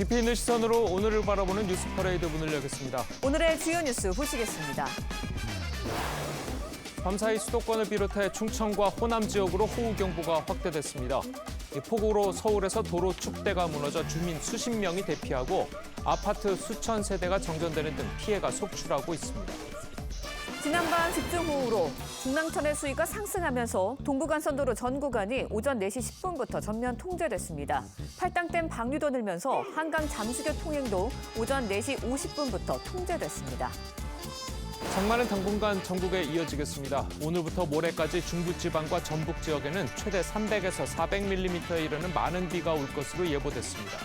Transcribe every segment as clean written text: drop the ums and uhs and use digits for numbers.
깊이 있는 시선으로 오늘을 바라보는 뉴스 퍼레이드 문을 열겠습니다. 오늘의 주요 뉴스 보시겠습니다. 밤사이 수도권을 비롯해 충청과 호남 지역으로 호우경보가 확대됐습니다. 이 폭우로 서울에서 도로 축대가 무너져 주민 수십 명이 대피하고 아파트 수천 세대가 정전되는 등 피해가 속출하고 있습니다. 지난밤 집중호우로 중랑천의 수위가 상승하면서 동부간선도로 전 구간이 오전 4시 10분부터 전면 통제됐습니다. 팔당댐 방류도 늘면서 한강 잠수교 통행도 오전 4시 50분부터 통제됐습니다. 장마는 당분간 전국에 이어지겠습니다. 오늘부터 모레까지 중부지방과 전북 지역에는 최대 300에서 400mm에 이르는 많은 비가 올 것으로 예보됐습니다.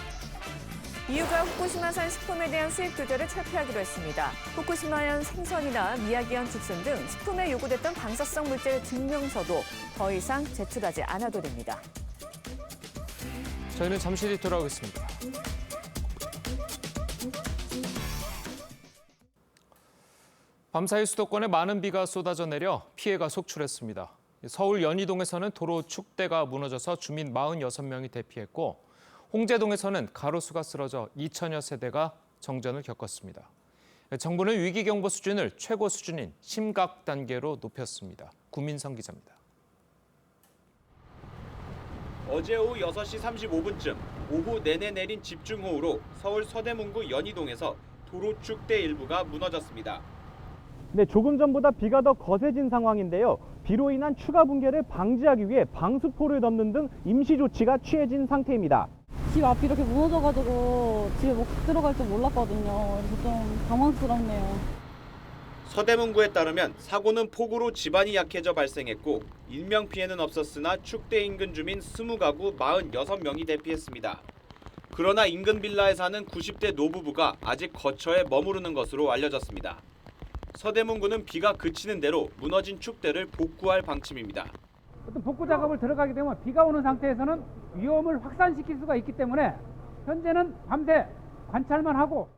이유가 후쿠시마산 식품에 대한 수입 규제를 철폐하기로 했습니다. 후쿠시마현 생선이나 미야기현 죽순 등 식품에 요구됐던 방사성 물질 증명서도 더 이상 제출하지 않아도 됩니다. 저희는 잠시 뒤 돌아오겠습니다. 밤사이 수도권에 많은 비가 쏟아져 내려 피해가 속출했습니다. 서울 연희동에서는 도로 축대가 무너져서 주민 46명이 대피했고 홍제동에서는 가로수가 쓰러져 2천여 세대가 정전을 겪었습니다. 정부는 위기경보 수준을 최고 수준인 심각 단계로 높였습니다. 구민성 기자입니다. 어제 오후 6시 35분쯤 오후 내내 내린 집중호우로 서울 서대문구 연희동에서 도로 축대 일부가 무너졌습니다. 네, 조금 전보다 비가 더 거세진 상황인데요. 비로 인한 추가 붕괴를 방지하기 위해 방수포를 덮는 등 임시 조치가 취해진 상태입니다. 집 앞이 이렇게 무너져가지고 집에 못 들어갈 줄 몰랐거든요. 그래서 좀 당황스럽네요. 서대문구에 따르면 사고는 폭우로 집안이 약해져 발생했고 인명피해는 없었으나 축대 인근 주민 20가구 46명이 대피했습니다. 그러나 인근 빌라에 사는 90대 노부부가 아직 거처에 머무르는 것으로 알려졌습니다. 서대문구는 비가 그치는 대로 무너진 축대를 복구할 방침입니다. 어떤 복구 작업을 들어가게 되면 비가 오는 상태에서는 위험을 확산시킬 수가 있기 때문에 현재는 밤새 관찰만 하고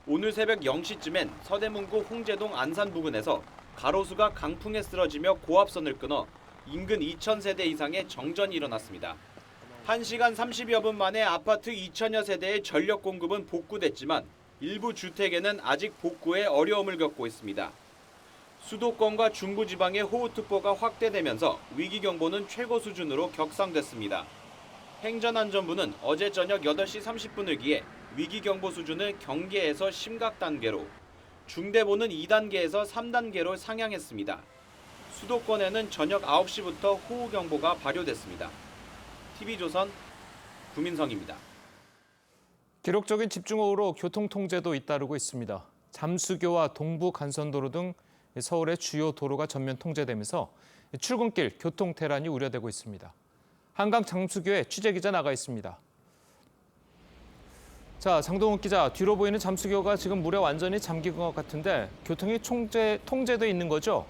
오늘 새벽 0시쯤엔 서대문구 홍제동 안산 부근에서 가로수가 강풍에 쓰러지며 고압선을 끊어 인근 2,000세대 이상의 정전이 일어났습니다. 1시간 30여 분 만에 아파트 2천여 세대의 전력 공급은 복구됐지만 일부 주택에는 아직 복구에 어려움을 겪고 있습니다. 수도권과 중부지방의 호우특보가 확대되면서 위기경보는 최고 수준으로 격상됐습니다. 행전안전부는 어제 저녁 8시 30분을 기해 위기경보 수준을 경계에서 심각 단계로, 중대보는 2단계에서 3단계로 상향했습니다. 수도권에는 저녁 9시부터 호우경보가 발효됐습니다. TV조선 구민성입니다. 기록적인 집중호우로 교통통제도 잇따르고 있습니다. 잠수교와 동부간선도로 등 서울의 주요 도로가 전면 통제되면서 출근길 교통 대란이 우려되고 있습니다. 한강 잠수교에 취재기자 나가 있습니다. 자, 장동훈 기자, 뒤로 보이는 잠수교가 지금 물에 완전히 잠긴 것 같은데 교통이 통제돼 있는 거죠?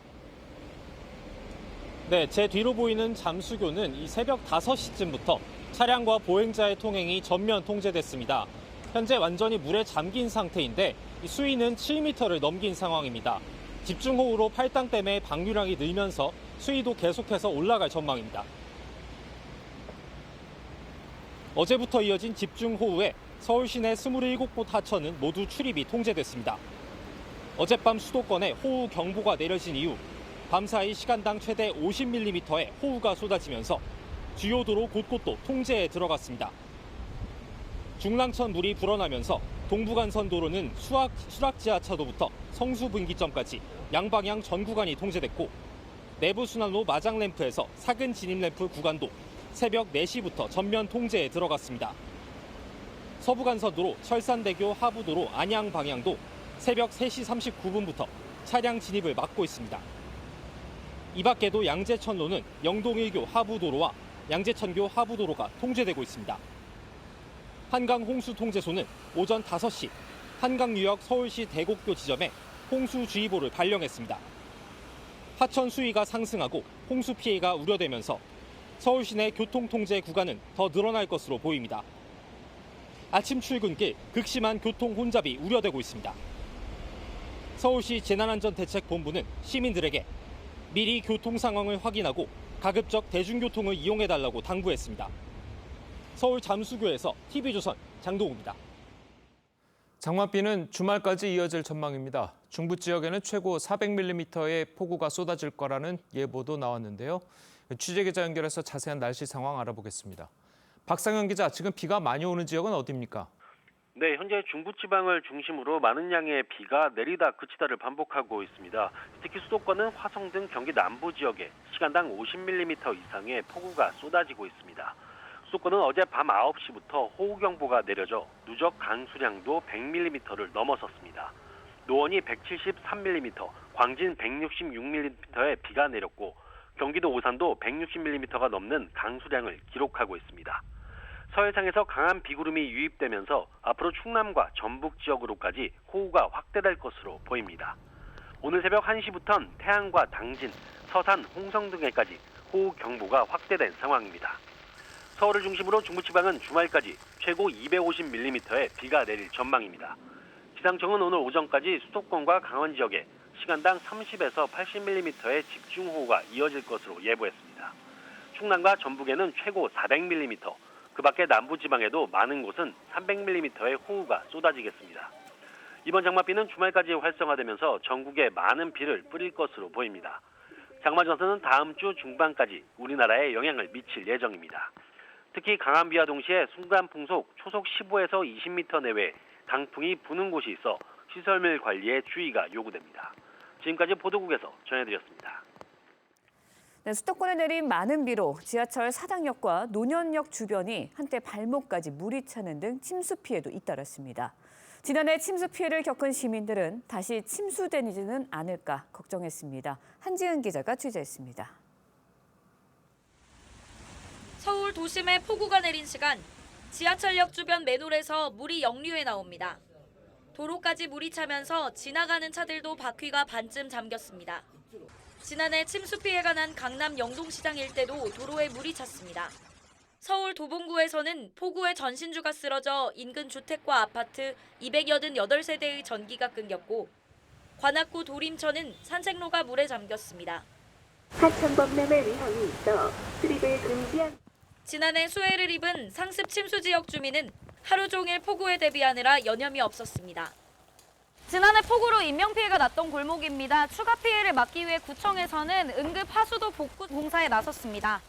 네, 제 뒤로 보이는 잠수교는 이 새벽 5시쯤부터 차량과 보행자의 통행이 전면 통제됐습니다. 현재 완전히 물에 잠긴 상태인데 수위는 7m를 넘긴 상황입니다. 집중호우로 팔당댐의 방류량이 늘면서 수위도 계속해서 올라갈 전망입니다. 어제부터 이어진 집중호우에 서울 시내 27곳 하천은 모두 출입이 통제됐습니다. 어젯밤 수도권에 호우 경보가 내려진 이후 밤사이 시간당 최대 50mm의 호우가 쏟아지면서 주요 도로 곳곳도 통제에 들어갔습니다. 중랑천 물이 불어나면서 동부간선도로는 수락지하차도부터 성수분기점까지 양방향 전 구간이 통제됐고 내부순환로 마장램프에서 사근 진입램프 구간도 새벽 4시부터 전면 통제에 들어갔습니다. 서부간선도로 철산대교 하부도로 안양 방향도 새벽 3시 39분부터 차량 진입을 막고 있습니다. 이 밖에도 양재천로는 영동 1교 하부도로와 양재천교 하부도로가 통제되고 있습니다. 한강 홍수통제소는 오전 5시 한강유역 서울시 대곡교 지점에 홍수주의보를 발령했습니다. 하천 수위가 상승하고 홍수 피해가 우려되면서 서울 시내 교통통제 구간은 더 늘어날 것으로 보입니다. 아침 출근길 극심한 교통 혼잡이 우려되고 있습니다. 서울시 재난안전대책본부는 시민들에게 미리 교통 상황을 확인하고 가급적 대중교통을 이용해달라고 당부했습니다. 서울 잠수교에서 TV조선 장동우입니다. 장맛비는 주말까지 이어질 전망입니다. 중부 지역에는 최고 400mm의 폭우가 쏟아질 거라는 예보도 나왔는데요. 취재기자 연결해서 자세한 날씨 상황 알아보겠습니다. 박상현 기자, 지금 비가 많이 오는 지역은 어디입니까? 네, 현재 중부지방을 중심으로 많은 양의 비가 내리다 그치다를 반복하고 있습니다. 특히 수도권은 화성 등 경기 남부 지역에 시간당 50mm 이상의 폭우가 쏟아지고 있습니다. 수도권은 어제 밤 9시부터 호우경보가 내려져 누적 강수량도 100mm를 넘어섰습니다. 노원이 173mm, 광진 166mm의 비가 내렸고 경기도 오산도 160mm가 넘는 강수량을 기록하고 있습니다. 서해상에서 강한 비구름이 유입되면서 앞으로 충남과 전북 지역으로까지 호우가 확대될 것으로 보입니다. 오늘 새벽 1시부터는 태안과 당진, 서산, 홍성 등에까지 호우 경보가 확대된 상황입니다. 서울을 중심으로 중부지방은 주말까지 최고 250mm의 비가 내릴 전망입니다. 기상청은 오늘 오전까지 수도권과 강원 지역에 시간당 30에서 80mm의 집중호우가 이어질 것으로 예보했습니다. 충남과 전북에는 최고 400mm, 그 밖에 남부지방에도 많은 곳은 300mm의 호우가 쏟아지겠습니다. 이번 장맛비는 주말까지 활성화되면서 전국에 많은 비를 뿌릴 것으로 보입니다. 장마 전선은 다음 주 중반까지 우리나라에 영향을 미칠 예정입니다. 특히 강한 비와 동시에 순간 풍속 초속 15에서 20m 내외 강풍이 부는 곳이 있어 시설물 관리에 주의가 요구됩니다. 지금까지 보도국에서 전해드렸습니다. 네, 수도권에 내린 많은 비로 지하철 사당역과 논현역 주변이 한때 발목까지 물이 차는 등 침수 피해도 잇따랐습니다. 지난해 침수 피해를 겪은 시민들은 다시 침수되지는 않을까 걱정했습니다. 한지은 기자가 취재했습니다. 서울 도심에 폭우가 내린 시간, 지하철역 주변 맨홀에서 물이 역류해 나옵니다. 도로까지 물이 차면서 지나가는 차들도 바퀴가 반쯤 잠겼습니다. 지난해 침수 피해가 난 강남 영동시장 일대도 도로에 물이 찼습니다. 서울 도봉구에서는 폭우에 전신주가 쓰러져 인근 주택과 아파트 288세대의 전기가 끊겼고, 관악구 도림천은 산책로가 물에 잠겼습니다. 하천 범람의 위험이 있어 출입을 금지한. 지난해 수해를 입은 상습 침수 지역 주민은 하루 종일 폭우에 대비하느라 여념이 없었습니다. 지난해 폭우로 인명피해가 났던 골목입니다. 추가 피해를 막기 위해 구청에서는 응급 하수도 복구 공사에 나섰습니다.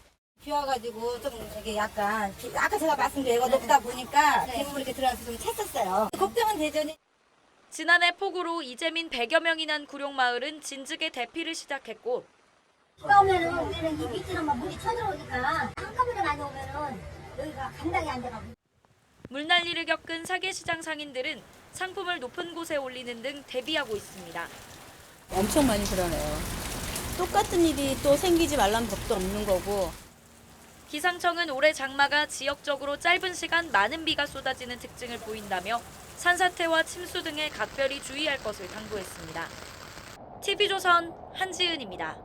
비 와가지고 좀 이게 약간 아까 제가 말씀드린 거 높다 보니까 대부분 이렇게 들어가서 좀 찼었어요. 걱정은 되죠. 지난해 폭우로 이재민 100여 명이 난 구룡마을은 진즉에 대피를 시작했고, 비가 오면은 우리는 이 밑으로 막 물이 쳐들어오니까 한꺼번에 많이 오면은 여기가 감당이 안 돼가고. 물난리를 겪은 사계시장 상인들은 상품을 높은 곳에 올리는 등 대비하고 있습니다. 엄청 많이 그러네요. 똑같은 일이 또 생기지 말란 법도 없는 거고. 기상청은 올해 장마가 지역적으로 짧은 시간 많은 비가 쏟아지는 특징을 보인다며 산사태와 침수 등에 각별히 주의할 것을 당부했습니다. TV조선 한지은입니다.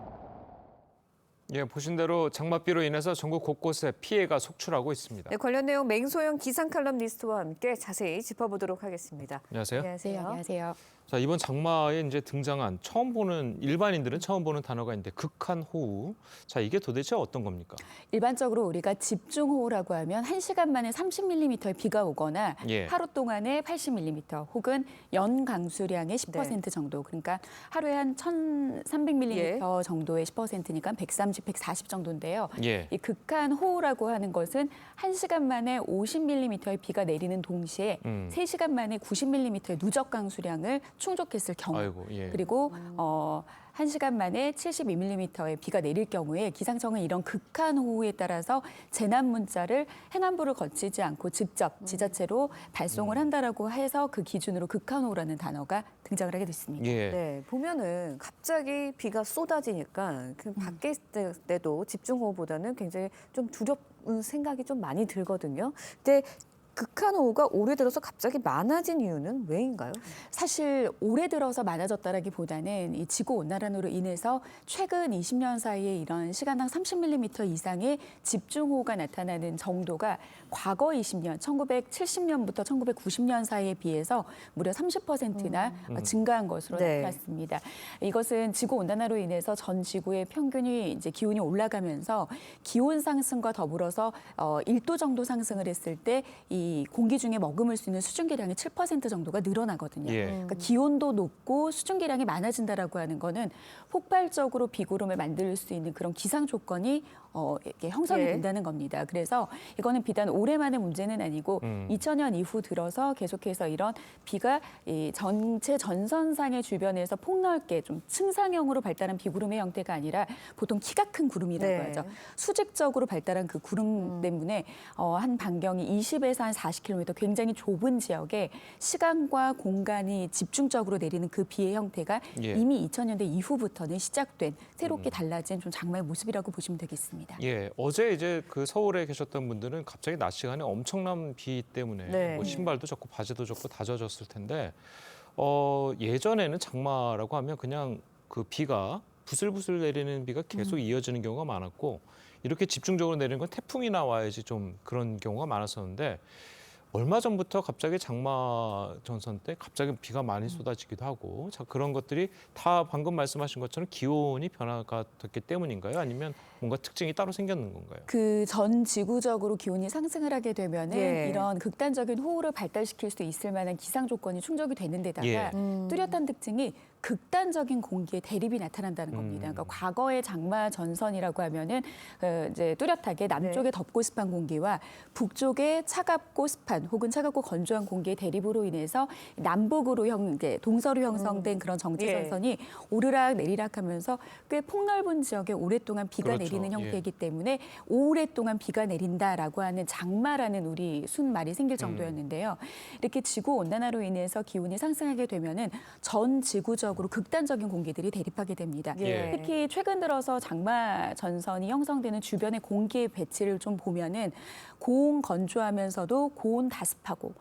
예, 보신 대로 장맛비로 인해서 전국 곳곳에 피해가 속출하고 있습니다. 네, 관련 내용 맹소영 기상 칼럼니스트와 함께 자세히 짚어보도록 하겠습니다. 안녕하세요. 안녕하세요. 자, 이번 장마에 이제 등장한 일반인들은 처음 보는 단어가 있는데 극한호우. 자, 이게 도대체 어떤 겁니까? 일반적으로 우리가 집중호우라고 하면 1시간 만에 30mm의 비가 오거나 예. 하루 동안에 80mm 혹은 연 강수량의 10% 정도. 그러니까 하루에 한 1,300mm 정도의 10%니까 130, 140 정도인데요. 예. 이 극한호우라고 하는 것은 1시간 만에 50mm의 비가 내리는 동시에 3시간 만에 90mm의 누적 강수량을 충족했을 경우, 아이고, 예. 그리고 1시간 만에 72mm의 비가 내릴 경우에 기상청은 이런 극한호우에 따라서 재난 문자를 행안부를 거치지 않고 직접 지자체로 발송을 한다라고 해서 그 기준으로 극한호우라는 단어가 등장을 하게 됐습니다. 예. 네, 보면은 갑자기 비가 쏟아지니까 그 밖에 있을 때도 집중호우보다는 굉장히 좀 두려운 생각이 좀 많이 들거든요. 근데 극한호우가 올해 들어서 갑자기 많아진 이유는 왜인가요? 사실 올해 들어서 많아졌다라기보다는 이 지구온난화로 인해서 최근 20년 사이에 이런 시간당 30mm 이상의 집중호우가 나타나는 정도가 과거 20년, 1970년부터 1990년 사이에 비해서 무려 30%나 증가한 것으로 네. 나타났습니다. 이것은 지구온난화로 인해서 전 지구의 평균이 이제 기온이 올라가면서 기온 상승과 더불어서 1도 정도 상승을 했을 때 이 공기 중에 머금을 수 있는 수증기량이 7% 정도가 늘어나거든요. 예. 그러니까 기온도 높고 수증기량이 많아진다라고 하는 거는 폭발적으로 비구름을 만들 수 있는 그런 기상 조건이 이렇게 형성이 예. 된다는 겁니다. 그래서 이거는 비단 올해만의 문제는 아니고 2000년 이후 들어서 계속해서 이런 비가 이 전체 전선상의 주변에서 폭넓게 좀 층상형으로 발달한 비구름의 형태가 아니라 보통 키가 큰 구름이라고 네. 하죠. 수직적으로 발달한 그 구름 때문에 한 반경이 20에서 한 40km 굉장히 좁은 지역에 시간과 공간이 집중적으로 내리는 그 비의 형태가 예. 이미 2000년대 이후부터는 시작된 새롭게 달라진 좀 장마의 모습이라고 보시면 되겠습니다. 예, 어제 이제 그 서울에 계셨던 분들은 갑자기 낮 시간에 엄청난 비 때문에 네. 뭐 신발도 젖고 바지도 젖고 다 젖었을 텐데 예전에는 장마라고 하면 그냥 그 비가 부슬부슬 내리는 비가 계속 이어지는 경우가 많았고 이렇게 집중적으로 내리는 건 태풍이나 와야지 좀 그런 경우가 많았었는데 얼마 전부터 갑자기 장마 전선 때 갑자기 비가 많이 쏟아지기도 하고 자, 그런 것들이 다 방금 말씀하신 것처럼 기온이 변화가 됐기 때문인가요? 아니면 뭔가 특징이 따로 생겼는 건가요? 그 전 지구적으로 기온이 상승을 하게 되면은 예. 이런 극단적인 호우를 발달시킬 수 있을 만한 기상 조건이 충족이 되는 데다가 예. 뚜렷한 특징이 극단적인 공기의 대립이 나타난다는 겁니다. 그러니까 과거의 장마 전선이라고 하면은 이제 뚜렷하게 남쪽의 덥고 습한 공기와 북쪽의 차갑고 습한 혹은 차갑고 건조한 공기의 대립으로 인해서 남북으로 이제 동서로 형성된 그런 정체 예. 전선이 오르락 내리락하면서 꽤 폭넓은 지역에 오랫동안 비가 그렇죠. 내리는 예. 형태이기 때문에 오랫동안 비가 내린다라고 하는 장마라는 우리 순말이 생길 정도였는데요. 이렇게 지구 온난화로 인해서 기온이 상승하게 되면은 전 지구적으로 극단적인 공기들이 대립하게 됩니다. 예. 특히 최근 들어서 장마 전선이 형성되는 주변의 공기의 배치를 좀 보면은 고온 건조하면서도 고온 다습하고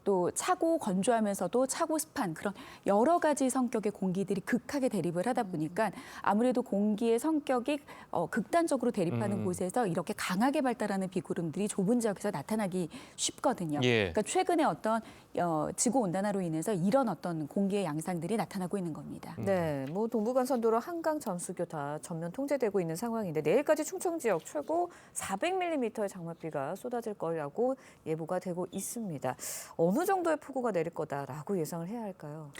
또 차고 건조하면서도 차고 습한 그런 여러 가지 성격의 공기들이 극하게 대립을 하다 보니까 아무래도 공기의 성격이 극단적으로 대립하는 곳에서 이렇게 강하게 발달하는 비구름들이 좁은 지역에서 나타나기 쉽거든요. 예. 그러니까 최근에 어떤 지구 온난화로 인해서 이런 어떤 공기의 양상들이 나타나고 있는 겁니다. 네, 뭐 동부간선도로 한강 잠수교 다 전면 통제되고 있는 상황인데 내일까지 충청 지역 최고 400mm의 장맛비가 쏟아질 거라고 예보가 되고 있습니다. 어느 정도의 폭우가 내릴 거다라고 예상을 해야 할까요?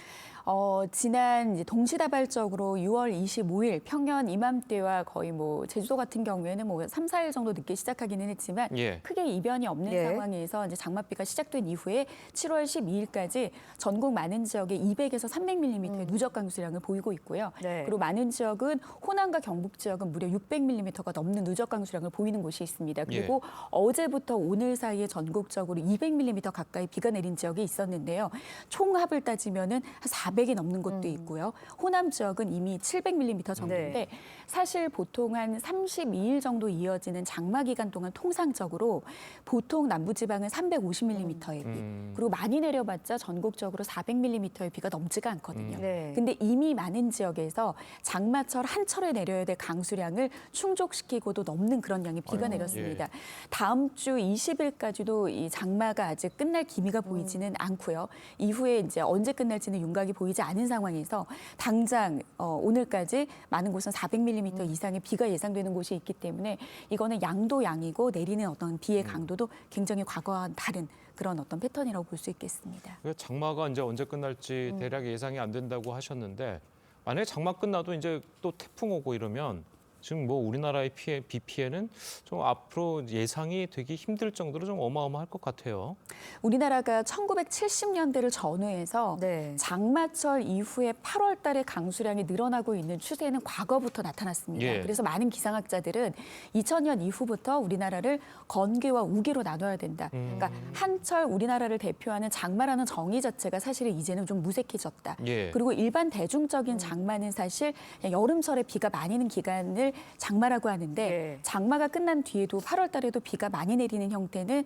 지난 이제 동시다발적으로 6월 25일 평년 이맘때와 거의 뭐 제주도 같은 경우에는 뭐 3, 4일 정도 늦게 시작하기는 했지만 예. 크게 이변이 없는 예. 상황에서 이제 장맛비가 시작된 이후에 7월 12일까지 전국 많은 지역에 200에서 300mm의 누적 강수량을 보이고 있고요. 네. 그리고 많은 지역은 호남과 경북 지역은 무려 600mm가 넘는 누적 강수량을 보이는 곳이 있습니다. 그리고 어제부터 오늘 사이에 전국적으로 200mm 가까이 비가 내린 지역이 있었는데요. 총합을 따지면은 한 400이 넘는 곳도 있고요. 호남 지역은 이미 700mm 정도인데 사실 보통 한 32일 정도 이어지는 장마 기간 동안 통상적으로 보통 남부지방은 350mm의 비 그리고 많이 내려봤자 전국적으로 400mm의 비가 넘지가 않거든요. 네. 근데 이미 많은 지역에서 장마철 한 철에 내려야 될 강수량을 충족시키고도 넘는 그런 양의 비가 내렸습니다. 다음 주 20일까지도 이 장마가 아직 끝날 기미가 보이지는 않고요. 이후에 이제 언제 끝날지는 윤곽이 보이지 않은 상황에서 당장 오늘까지 많은 곳은 400mm 이상의 비가 예상되는 곳이 있기 때문에 이거는 양도 양이고 내리는 어떤 비의 강도도 굉장히 과거와 다른 그런 어떤 패턴이라고 볼 수 있겠습니다. 장마가 이제 언제 끝날지 대략 예상이 안 된다고 하셨는데 만약에 장마 끝나도 이제 또 태풍 오고 이러면 지금 뭐 우리나라의 비 피해는 좀 앞으로 예상이 되기 힘들 정도로 좀 어마어마할 것 같아요. 우리나라가 1970년대를 전후해서 네. 장마철 이후에 8월 달에 강수량이 늘어나고 있는 추세는 과거부터 나타났습니다. 예. 그래서 많은 기상학자들은 2000년 이후부터 우리나라를 건기와 우기로 나눠야 된다. 그러니까 한철 우리나라를 대표하는 장마라는 정의 자체가 사실은 이제는 좀 무색해졌다. 예. 그리고 일반 대중적인 장마는 사실 그냥 여름철에 비가 많이 는 기간을 기간을 장마라고 하는데 네. 장마가 끝난 뒤에도 8월 달에도 비가 많이 내리는 형태는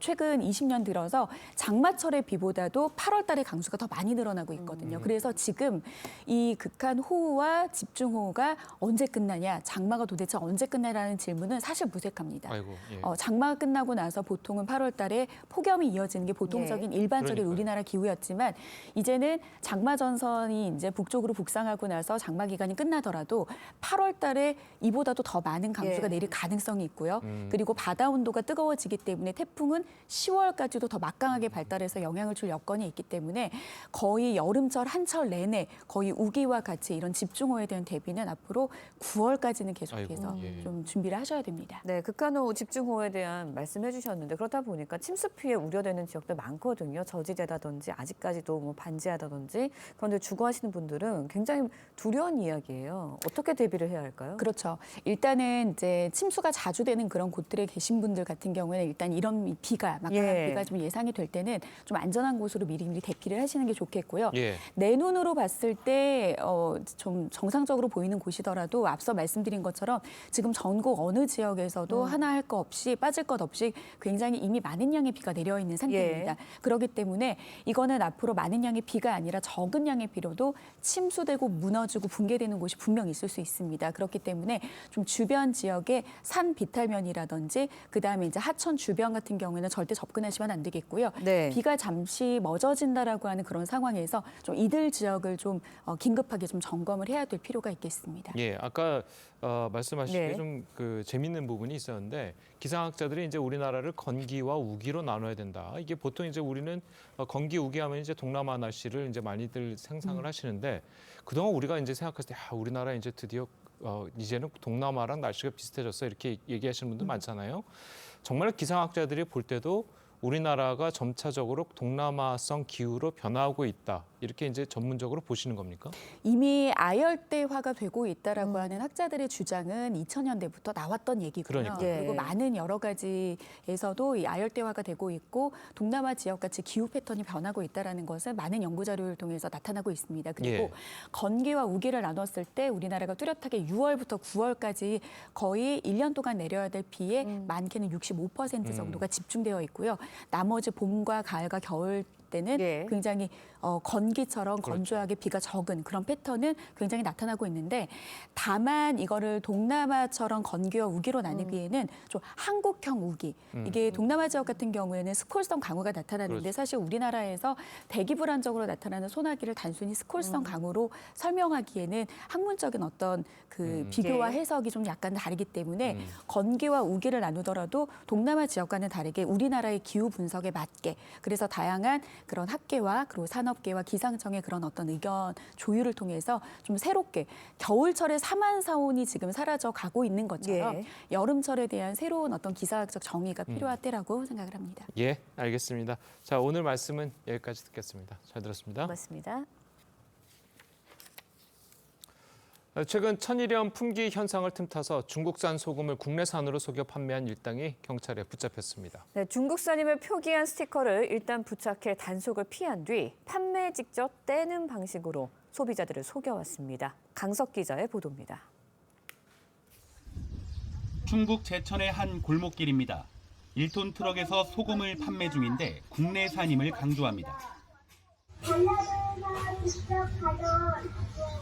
최근 20년 들어서 장마철의 비보다도 8월 달에 강수가 더 많이 늘어나고 있거든요. 그래서 지금 이 극한 호우와 집중호우가 언제 끝나냐, 장마가 도대체 언제 끝나냐라는 질문은 사실 무색합니다. 아이고, 예. 장마가 끝나고 나서 보통은 8월 달에 폭염이 이어지는 게 보통적인 일반적인 그러니까요. 우리나라 기후였지만 이제는 장마 전선이 이제 북쪽으로 북상하고 나서 장마 기간이 끝나더라도 8월 달에 이보다도 더 많은 강수가 예. 내릴 가능성이 있고요. 그리고 바다 온도가 뜨거워지기 때문에 태풍은 10월까지도 더 막강하게 발달해서 영향을 줄 여건이 있기 때문에 거의 여름철 한철 내내 거의 우기와 같이 이런 집중호우에 대한 대비는 앞으로 9월까지는 계속해서 아이고, 예. 좀 준비를 하셔야 됩니다. 네, 극한호우 집중호우에 대한 말씀해 주셨는데 그러다 보니까 침수 피해 우려되는 지역들 많거든요. 저지대라든지 아직까지도 뭐 반지하다든지 그런데 주거하시는 분들은 굉장히 두려운 이야기예요. 어떻게 대비를 해야 할까요? 그렇죠. 일단은 이제 침수가 자주 되는 그런 곳들에 계신 분들 같은 경우에는 일단 이런 비가 막강한 예. 비가 좀 예상이 될 때는 좀 안전한 곳으로 미리미리 대피를 하시는 게 좋겠고요. 예. 내 눈으로 봤을 때 좀 정상적으로 보이는 곳이더라도 앞서 말씀드린 것처럼 지금 전국 어느 지역에서도 하나 할 거 없이 빠질 것 없이 굉장히 이미 많은 양의 비가 내려 있는 상태입니다. 예. 그렇기 때문에 이거는 앞으로 많은 양의 비가 아니라 적은 양의 비로도 침수되고 무너지고 붕괴되는 곳이 분명 있을 수 있습니다. 그렇기 때문에 좀 주변 지역에 산 비탈면이라든지 그다음에 이제 하천 주변 같은 경우에는 절대 접근하시면 안 되겠고요. 네. 비가 잠시 멎어진다라고 하는 그런 상황에서 좀 이들 지역을 좀 긴급하게 좀 점검을 해야 될 필요가 있겠습니다. 예, 아까 말씀하시기에 네. 좀 그 재밌는 부분이 있었는데 기상학자들이 이제 우리나라를 건기와 우기로 나눠야 된다. 이게 보통 이제 우리는 건기 우기하면 이제 동남아 날씨를 이제 많이들 상상을 하시는데 그동안 우리가 이제 생각했을 때 우리나라 이제 드디어 이제는 동남아랑 날씨가 비슷해졌어 이렇게 얘기하시는 분들 많잖아요. 정말 기상학자들이 볼 때도 우리나라가 점차적으로 동남아성 기후로 변화하고 있다. 이렇게 이제 전문적으로 보시는 겁니까? 이미 아열대화가 되고 있다라고 하는 학자들의 주장은 2000년대부터 나왔던 얘기고요. 그러니까요. 예. 그리고 많은 여러 가지에서도 이 아열대화가 되고 있고 동남아 지역같이 기후 패턴이 변하고 있다라는 것은 많은 연구 자료를 통해서 나타나고 있습니다. 그리고 예. 건기와 우기를 나눴을 때 우리나라가 뚜렷하게 6월부터 9월까지 거의 1년 동안 내려야 될 비의 많게는 65% 정도가 집중되어 있고요. 나머지 봄과 가을과 겨울 때는 예. 굉장히 건기처럼 그렇죠. 건조하게 비가 적은 그런 패턴은 굉장히 나타나고 있는데 다만 이거를 동남아처럼 건기와 우기로 나누기에는 좀 한국형 우기 이게 동남아 지역 같은 경우에는 스콜성 강우가 나타나는데 그렇죠. 사실 우리나라에서 대기 불안정으로 나타나는 소나기를 단순히 스콜성 강우로 설명하기에는 학문적인 어떤 그 비교와 예. 해석이 좀 약간 다르기 때문에 건기와 우기를 나누더라도 동남아 지역과는 다르게 우리나라의 기후 분석에 맞게 그래서 다양한 그런 학계와 그리고 산업계와 기상청의 그런 어떤 의견 조율을 통해서 좀 새롭게 겨울철에 사만사온이 지금 사라져 가고 있는 것처럼 예. 여름철에 대한 새로운 어떤 기상학적 정의가 필요할 때라고 생각을 합니다. 예, 알겠습니다. 자, 오늘 말씀은 여기까지 듣겠습니다. 잘 들었습니다. 고맙습니다. 최근 천일염 품귀 현상을 틈타서 중국산 소금을 국내산으로 속여 판매한 일당이 경찰에 붙잡혔습니다. 네, 중국산임을 표기한 스티커를 일단 부착해 단속을 피한 뒤 판매 직접 떼는 방식으로 소비자들을 속여왔습니다. 강석 기자의 보도입니다. 충북 제천의 한 골목길입니다. 1톤 트럭에서 소금을 판매 중인데 국내산임을 강조합니다. 전라도에서 직접 가져온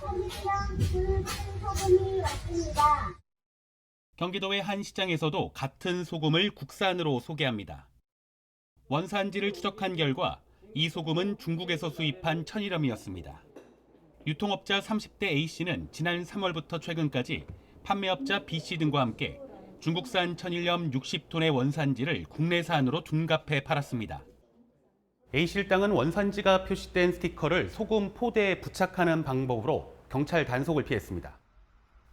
천일염 소금이 왔습니다. 경기도의 한 시장에서도 같은 소금을 국산으로 소개합니다. 원산지를 추적한 결과 이 소금은 중국에서 수입한 천일염이었습니다. 유통업자 30대 A씨는 지난 3월부터 최근까지 판매업자 B씨 등과 함께 중국산 천일염 60톤의 원산지를 국내산으로 둔갑해 팔았습니다. A실당은 원산지가 표시된 스티커를 소금 포대에 부착하는 방법으로 경찰 단속을 피했습니다.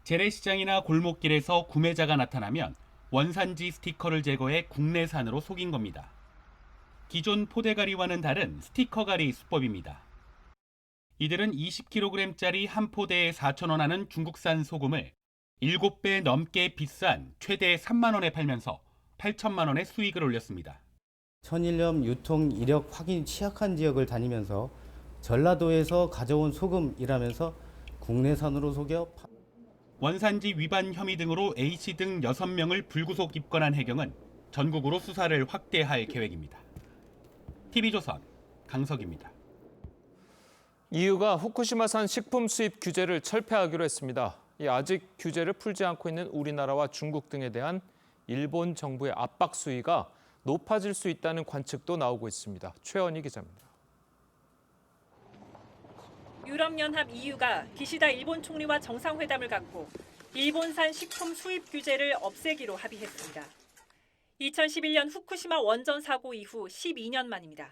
재래시장이나 골목길에서 구매자가 나타나면 원산지 스티커를 제거해 국내산으로 속인 겁니다. 기존 포대가리와는 다른 스티커가리 수법입니다. 이들은 20kg짜리 한 포대에 4,000원 하는 중국산 소금을 7배 넘게 비싼 최대 3만 원에 팔면서 8천만 원의 수익을 올렸습니다. 천일염 유통 이력 확인이 취약한 지역을 다니면서 전라도에서 가져온 소금이라면서 국내산으로 속여 원산지 위반 혐의 등으로 A씨 등 6명을 불구속 입건한 해경은 전국으로 수사를 확대할 계획입니다. TV조선 강석입니다. EU가 후쿠시마산 식품 수입 규제를 철폐하기로 했습니다. 아직 규제를 풀지 않고 있는 우리나라와 중국 등에 대한 일본 정부의 압박 수위가 높아질 수 있다는 관측도 나오고 있습니다. 최원희 기자입니다. 유럽연합 EU가 기시다 일본 총리와 정상회담을 갖고 일본산 식품 수입 규제를 없애기로 합의했습니다. 2011년 후쿠시마 원전 사고 이후 12년 만입니다.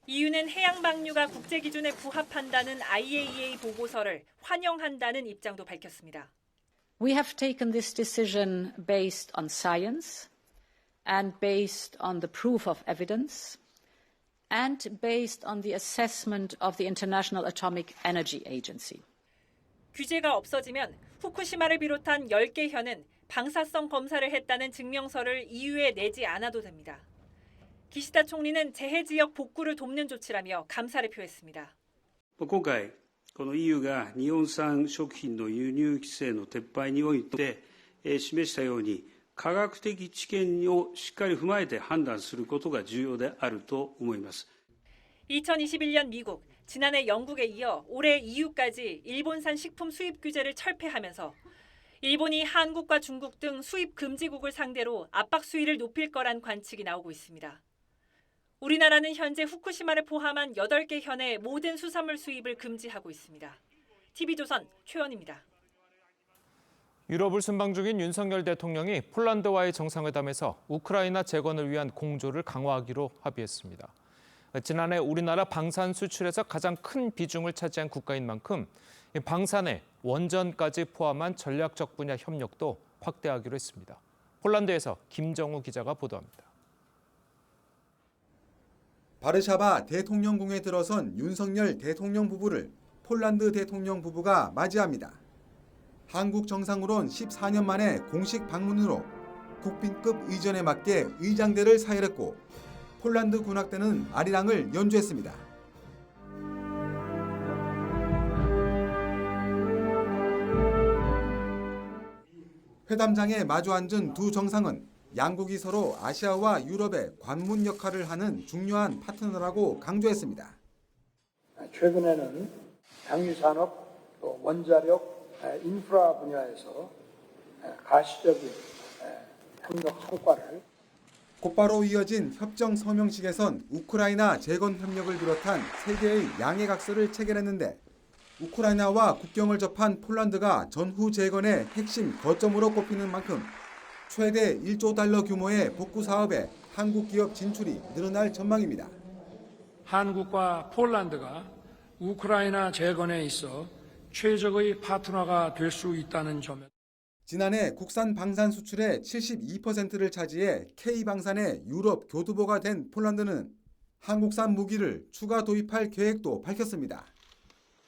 EU는 해양 방류가 국제 기준에 부합한다는 IAEA 보고서를 환영한다는 입장도 밝혔습니다. We have taken this decision based on science and based on the proof of evidence and based on the assessment of the International Atomic Energy Agency. 규제가 없어지면 후쿠시마를 비롯한 10개 현은 방사성 검사를 했다는 증명서를 EU에 내지 않아도 됩니다. 기시다 총리는 재해 지역 복구를 돕는 조치라며 감사를 표했습니다. 今回、この EU が日本産食品の輸入規制の撤廃において示したように、科学的知見をしっかり踏まえて判断することが重要であると思います。 2021년 미국, 지난해 영국에 이어 올해 EU까지 일본산 식품 수입 규제를 철폐하면서 일본이 한국과 중국 등 수입 금지국을 상대로 압박 수위를 높일 거란 관측이 나오고 있습니다. 우리나라는 현재 후쿠시마를 포함한 8개 현의 모든 수산물 수입을 금지하고 있습니다. TV조선 최원입니다. 유럽을 순방 중인 윤석열 대통령이 폴란드와의 정상회담에서 우크라이나 재건을 위한 공조를 강화하기로 합의했습니다. 지난해 우리나라 방산 수출에서 가장 큰 비중을 차지한 국가인 만큼 방산에 원전까지 포함한 전략적 분야 협력도 확대하기로 했습니다. 폴란드에서 김정우 기자가 보도합니다. 바르샤바 대통령궁에 들어선 윤석열 대통령 부부를 폴란드 대통령 부부가 맞이합니다. 한국 정상으론 14년 만에 공식 방문으로 국빈급 의전에 맞게 의장대를 사열했고 폴란드 군악대는 아리랑을 연주했습니다. 회담장에 마주 앉은 두 정상은 양국이 서로 아시아와 유럽의 관문 역할을 하는 중요한 파트너라고 강조했습니다. 최근에는 방위산업, 또 원자력, 인프라 분야에서 가시적인 협력 성과를 곧바로 이어진 협정 서명식에선 우크라이나 재건 협력을 비롯한 세계의 양해각서를 체결했는데 우크라이나와 국경을 접한 폴란드가 전후 재건의 핵심 거점으로 꼽히는 만큼 최대 1조 달러 규모의 복구 사업에 한국 기업 진출이 늘어날 전망입니다. 한국과 폴란드가 우크라이나 재건에 있어 최적의 파트너가 될 수 있다는 점에 지난해 국산 방산 수출의 72%를 차지해 K방산의 유럽 교두보가 된 폴란드는 한국산 무기를 추가 도입할 계획도 밝혔습니다.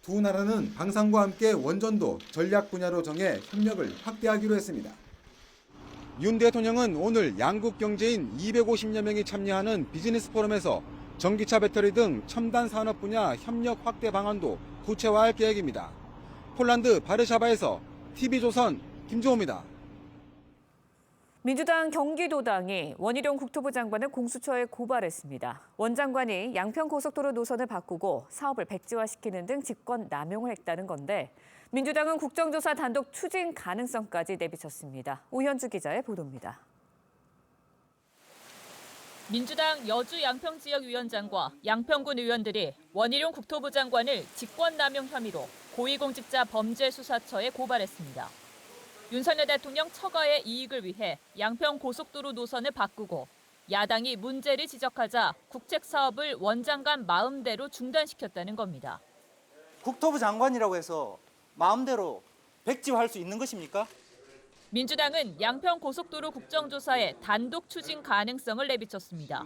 두 나라는 방산과 함께 원전도 전략 분야로 정해 협력을 확대하기로 했습니다. 윤 대통령은 오늘 양국 경제인 250여 명이 참여하는 비즈니스 포럼에서 전기차 배터리 등 첨단 산업 분야 협력 확대 방안도 구체화할 계획입니다. 폴란드 바르샤바에서 TV조선 김주호입니다. 민주당 경기도당이 원희룡 국토부 장관을 공수처에 고발했습니다. 원 장관이 양평고속도로 노선을 바꾸고 사업을 백지화시키는 등 직권 남용을 했다는 건데 민주당은 국정조사 단독 추진 가능성까지 내비쳤습니다. 오현주 기자의 보도입니다. 민주당 여주 양평지역위원장과 양평군 의원들이 원희룡 국토부 장관을 직권남용 혐의로 고위공직자 범죄수사처에 고발했습니다. 윤석열 대통령 처가의 이익을 위해 양평고속도로 노선을 바꾸고 야당이 문제를 지적하자 국책사업을 원 장관 마음대로 중단시켰다는 겁니다. 국토부 장관이라고 해서 마음대로 백지화할 수 있는 것입니까? 민주당은 양평고속도로 국정조사에 단독 추진 가능성을 내비쳤습니다.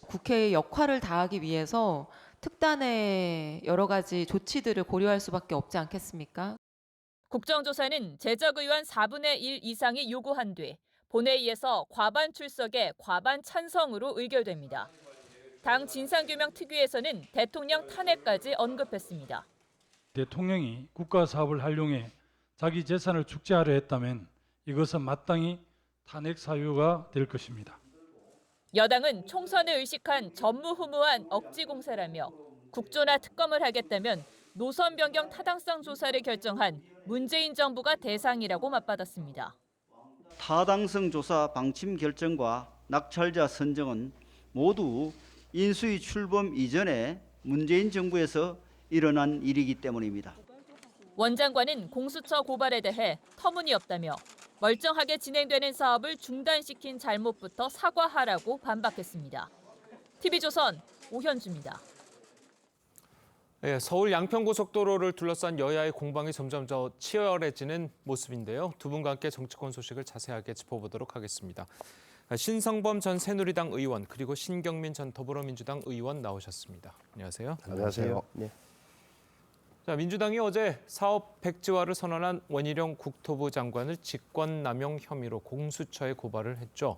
국회의 역할을 다하기 위해서 특단의 여러 가지 조치들을 고려할 수밖에 없지 않겠습니까? 국정조사는 제적의원 4분의 1 이상이 요구한 뒤 본회의에서 과반 출석에 과반 찬성으로 의결됩니다. 당 진상규명특위에서는 대통령 탄핵까지 언급했습니다. 대통령이 국가사업을 활용해 자기 재산을 축제하려 했다면 이것은 마땅히 탄핵 사유가 될 것입니다. 여당은 총선을 의식한 전무후무한 억지 공세라며 국조나 특검을 하겠다면 노선 변경 타당성 조사를 결정한 문재인 정부가 대상이라고 맞받았습니다. 타당성 조사 방침 결정과 낙찰자 선정은 모두 인수위 출범 이전에 문재인 정부에서 일어난 일이기 때문입니다. 원 장관은 공수처 고발에 대해 터무니없다며 멀쩡하게 진행되는 사업을 중단시킨 잘못부터 사과하라고 반박했습니다. TV조선 오현주입니다. 네, 서울 양평고속도로를 둘러싼 여야의 공방이 점점 더 치열해지는 모습인데요. 두 분과 함께 정치권 소식을 자세하게 짚어보도록 하겠습니다. 신성범 전 새누리당 의원 그리고 신경민 전 더불어민주당 의원 나오셨습니다. 안녕하세요. 안녕하세요. 네. 자, 민주당이 어제 사업 백지화를 선언한 원희룡 국토부 장관을 직권남용 혐의로 공수처에 고발을 했죠.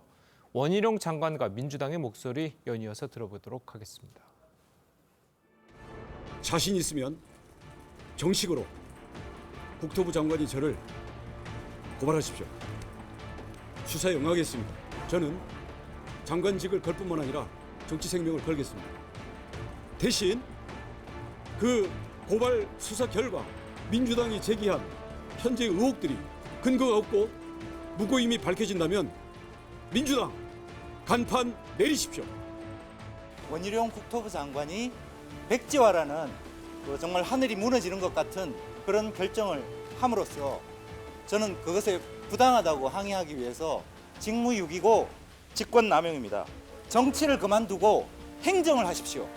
원희룡 장관과 민주당의 목소리 연이어서 들어보도록 하겠습니다. 자신 있으면 정식으로 국토부 장관이 저를 고발하십시오. 수사에 응하겠습니다. 저는 장관직을 걸 뿐만 아니라 정치 생명을 걸겠습니다. 대신 그 고발 수사 결과 민주당이 제기한 현재 의혹들이 근거가 없고 무고임이 밝혀진다면 민주당 간판 내리십시오. 원희룡 국토부 장관이 백지화라는 정말 하늘이 무너지는 것 같은 그런 결정을 함으로써 저는 그것에 부당하다고 항의하기 위해서 직무유기고 직권남용입니다. 정치를 그만두고 행정을 하십시오.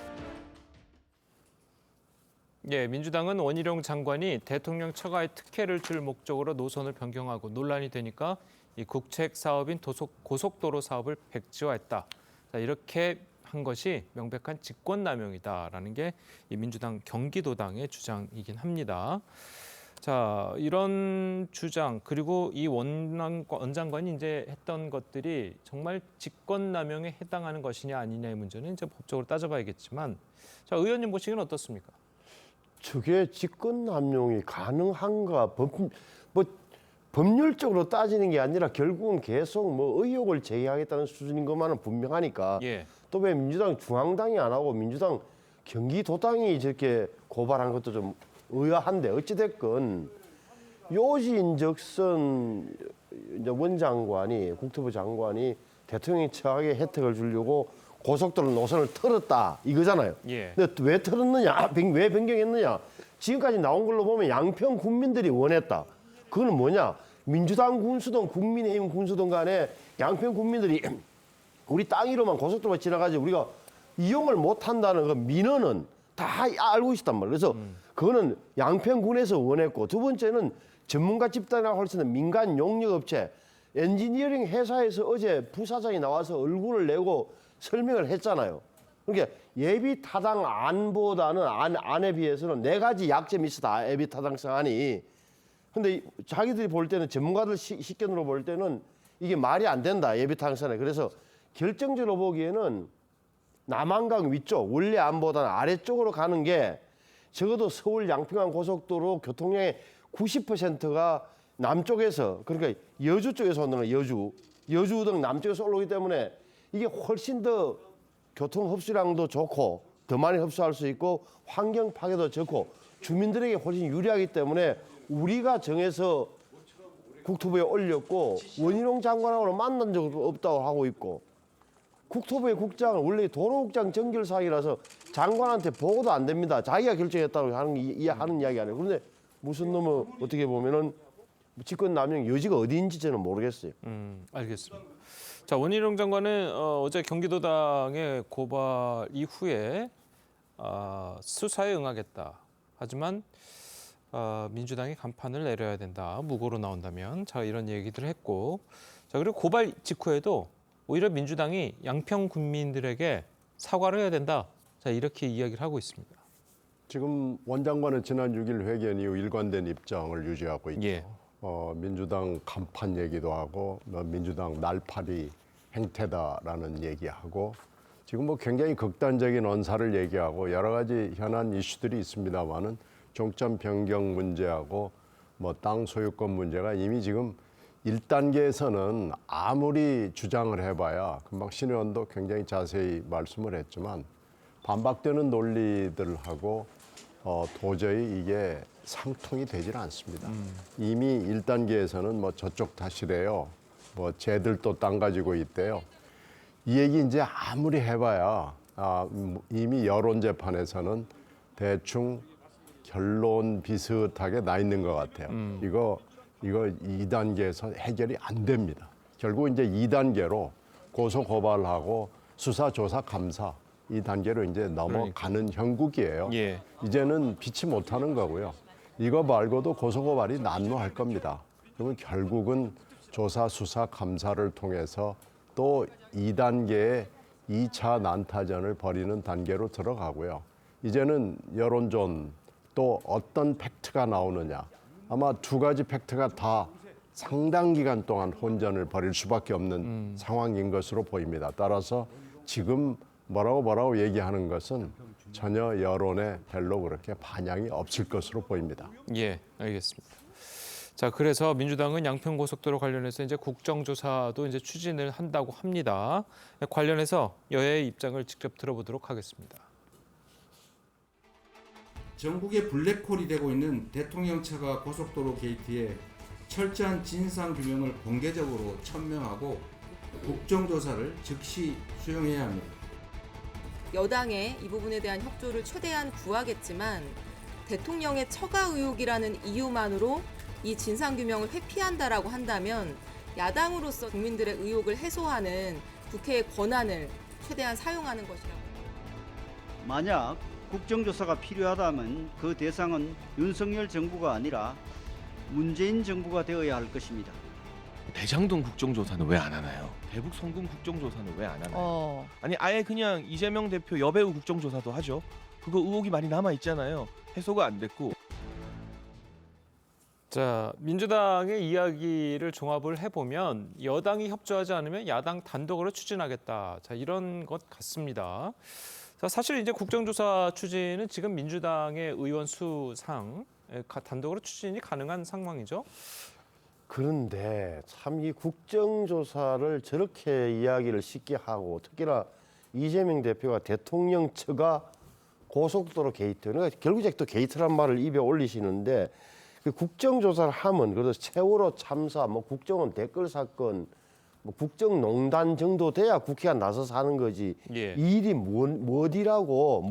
예, 민주당은 원희룡 장관이 대통령 처가의 특혜를 줄 목적으로 노선을 변경하고 논란이 되니까 이 국책 사업인 고속도로 사업을 백지화했다. 자, 이렇게 한 것이 명백한 직권남용이다라는 게 이 민주당 경기도당의 주장이긴 합니다. 자, 이런 주장 그리고 이 원 장관이 이제 했던 것들이 정말 직권남용에 해당하는 것이냐 아니냐의 문제는 이제 법적으로 따져봐야겠지만, 자, 의원님 보시기는 어떻습니까? 저게 직권남용이 가능한가? 법률적으로 따지는 게 아니라 결국은 계속 뭐 의혹을 제기하겠다는 수준인 것만은 분명하니까. 예. 또 왜 민주당 중앙당이 안 하고 민주당 경기도당이 저렇게 고발한 것도 좀 의아한데, 어찌됐건 요지인적선 원 장관이, 국토부 장관이 대통령이 처하게 혜택을 주려고 고속도로 노선을 틀었다 이거잖아요. 예. 근데 왜 틀었느냐, 왜 변경했느냐? 지금까지 나온 걸로 보면 양평 국민들이 원했다. 그거는 뭐냐? 민주당 군수든 국민의힘 군수든 간에 양평 국민들이 우리 땅 위로만 고속도로가 지나가지 우리가 이용을 못한다는 그 민원은 다 알고 있었단 말이에요. 그래서 그거는 양평군에서 원했고, 두 번째는 전문가 집단이라고 할 수 있는 민간 용역업체 엔지니어링 회사에서 어제 부사장이 나와서 얼굴을 내고 설명을 했잖아요. 그러니까 예비 타당 안보다는 안에 비해서는 4가지 약점이 있었다. 예비 타당성 안이. 근데 자기들이 볼 때는, 전문가들 식견으로 볼 때는 이게 말이 안 된다. 예비 타당성에. 그래서 결정적으로 보기에는 남한강 위쪽, 원래 안보다는 아래쪽으로 가는 게 적어도 서울 양평간 고속도로 교통량의 90%가 남쪽에서, 그러니까 여주 쪽에서 오는 거예요. 여주 등 남쪽에서 올라오기 때문에 이게 훨씬 더 교통 흡수량도 좋고 더 많이 흡수할 수 있고 환경 파괴도 적고 주민들에게 훨씬 유리하기 때문에 우리가 정해서 국토부에 올렸고, 원희룡 장관하고는 만난 적도 없다고 하고 있고, 국토부의 국장은 원래 도로국장 정결 사항이라서 장관한테 보고도 안 됩니다. 자기가 결정했다고 하는 이야기 아니에요. 그런데 무슨 놈은 어떻게 보면은 직권남용 여지가 어디인지 저는 모르겠어요. 알겠습니다. 자, 원희룡 장관은 어제 경기도당의 고발 이후에 수사에 응하겠다. 하지만 민주당이 간판을 내려야 된다. 무고로 나온다면. 자, 이런 얘기들을 했고, 자, 그리고 고발 직후에도 오히려 민주당이 양평 국민들에게 사과를 해야 된다. 자, 이렇게 이야기를 하고 있습니다. 지금 원 장관은 지난 6일 회견 이후 일관된 입장을 유지하고 있죠. 예. 민주당 간판 얘기도 하고, 민주당 날파리 행태다라는 얘기하고, 지금 뭐 굉장히 극단적인 언사를 얘기하고 여러 가지 현안 이슈들이 있습니다만은 종점 변경 문제하고 뭐 땅 소유권 문제가 이미 지금 1단계에서는 아무리 주장을 해봐야 금방 신의원도 굉장히 자세히 말씀을 했지만 반박되는 논리들하고 도저히 이게 상통이 되질 않습니다. 이미 1단계에서는 뭐 저쪽 탓이래요. 뭐 쟤들도 땅 가지고 있대요. 이 얘기 이제 아무리 해봐야 이미 여론 재판에서는 대충 결론 비슷하게 나 있는 것 같아요. 이거 2단계에서 해결이 안 됩니다. 결국 이제 2단계로 고소 고발하고 수사 조사 감사 이 단계로 이제 넘어가는 형국이에요. 예. 이제는 피치 못하는 거고요. 이거 말고도 고소 고발이 난무할 겁니다. 그러면 결국은 조사 수사 감사를 통해서 또 2단계의 2차 난타전을 벌이는 단계로 들어가고요. 이제는 여론전 또 어떤 팩트가 나오느냐. 아마 두 가지 팩트가 다 상당 기간 동안 혼전을 벌일 수밖에 없는 상황인 것으로 보입니다. 따라서 지금 뭐라고 얘기하는 것은 전혀 여론에 별로 그렇게 반향이 없을 것으로 보입니다. 예, 알겠습니다. 자, 그래서 민주당은 양평고속도로 관련해서 이제 국정조사도 이제 추진을 한다고 합니다. 관련해서 여야의 입장을 직접 들어보도록 하겠습니다. 전국의 블랙홀이 되고 있는 대통령 차가 고속도로 게이트에 철저한 진상 규명을 공개적으로 천명하고 국정조사를 즉시 수용해야 합니다. 여당에 이 부분에 대한 협조를 최대한 구하겠지만 대통령의 처가 의혹이라는 이유만으로 이 진상규명을 회피한다라고 한다면 야당으로서 국민들의 의혹을 해소하는 국회의 권한을 최대한 사용하는 것이라고. 만약 국정조사가 필요하다면 그 대상은 윤석열 정부가 아니라 문재인 정부가 되어야 할 것입니다. 대장동 국정조사는 왜 안 하나요? 대북 송금 국정조사는 왜 안 하나요? 아니 아예 그냥 이재명 대표 여배우 국정조사도 하죠. 그거 의혹이 많이 남아 있잖아요. 해소가 안 됐고. 자, 민주당의 이야기를 종합을 해보면 여당이 협조하지 않으면 야당 단독으로 추진하겠다. 자, 이런 것 같습니다. 자, 사실 이제 국정조사 추진은 지금 민주당의 의원 수상 단독으로 추진이 가능한 상황이죠. 그런데 참 이 국정조사를 저렇게 이야기를 쉽게 하고 특히나 이재명 대표가 대통령 처가 고속도로 게이트, 그러니까 결국 또 게이트란 말을 입에 올리시는데 그 국정조사를 하면 그래서 세월호 참사, 뭐 국정원 댓글 사건, 뭐 국정농단 정도 돼야 국회가 나서서 하는 거지. 예. 이 일이 무엇이라고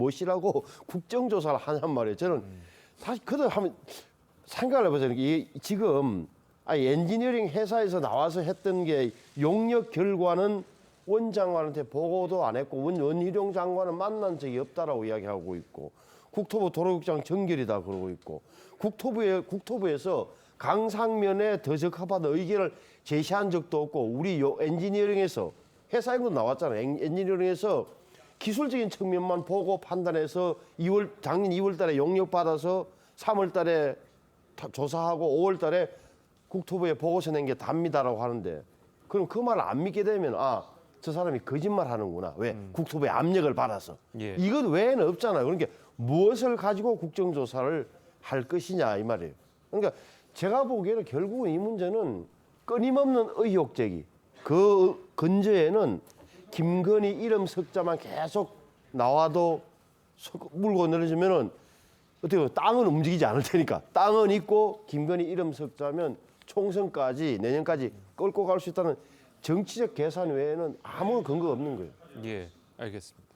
국정조사를 하냔 말이에요. 저는 사실 그들 한번 생각을 해보세요. 이게 지금 엔지니어링 회사에서 나와서 했던 게 용역 결과는 원 장관한테 보고도 안 했고 원희룡 장관은 만난 적이 없다라고 이야기하고 있고 국토부 도로국장 정결이다 그러고 있고 국토부에서 강상면에 더 적합하다 의견을 제시한 적도 없고 우리 엔지니어링에서 회사에도 나왔잖아요. 엔지니어링에서 기술적인 측면만 보고 판단해서 작년 2월 달에 용역 받아서 3월 달에 조사하고 5월 달에 국토부에 보고서 낸 게 답니다라고 하는데 그럼 그 말을 안 믿게 되면 저 사람이 거짓말 하는구나. 왜? 국토부에 압력을 받아서. 예. 이것 외에는 없잖아요. 그러니까 무엇을 가지고 국정조사를 할 것이냐 이 말이에요. 그러니까 제가 보기에는 결국은 이 문제는 끊임없는 의혹 제기. 그 근저에는 김건희 이름 석자만 계속 나와도 물고 늘어지면은 어떻게 보면 땅은 움직이지 않을 테니까 땅은 있고 김건희 이름 석자면 총선까지 내년까지 끌고 갈 수 있다는 정치적 계산 외에는 아무 근거가 없는 거예요. 예, 알겠습니다.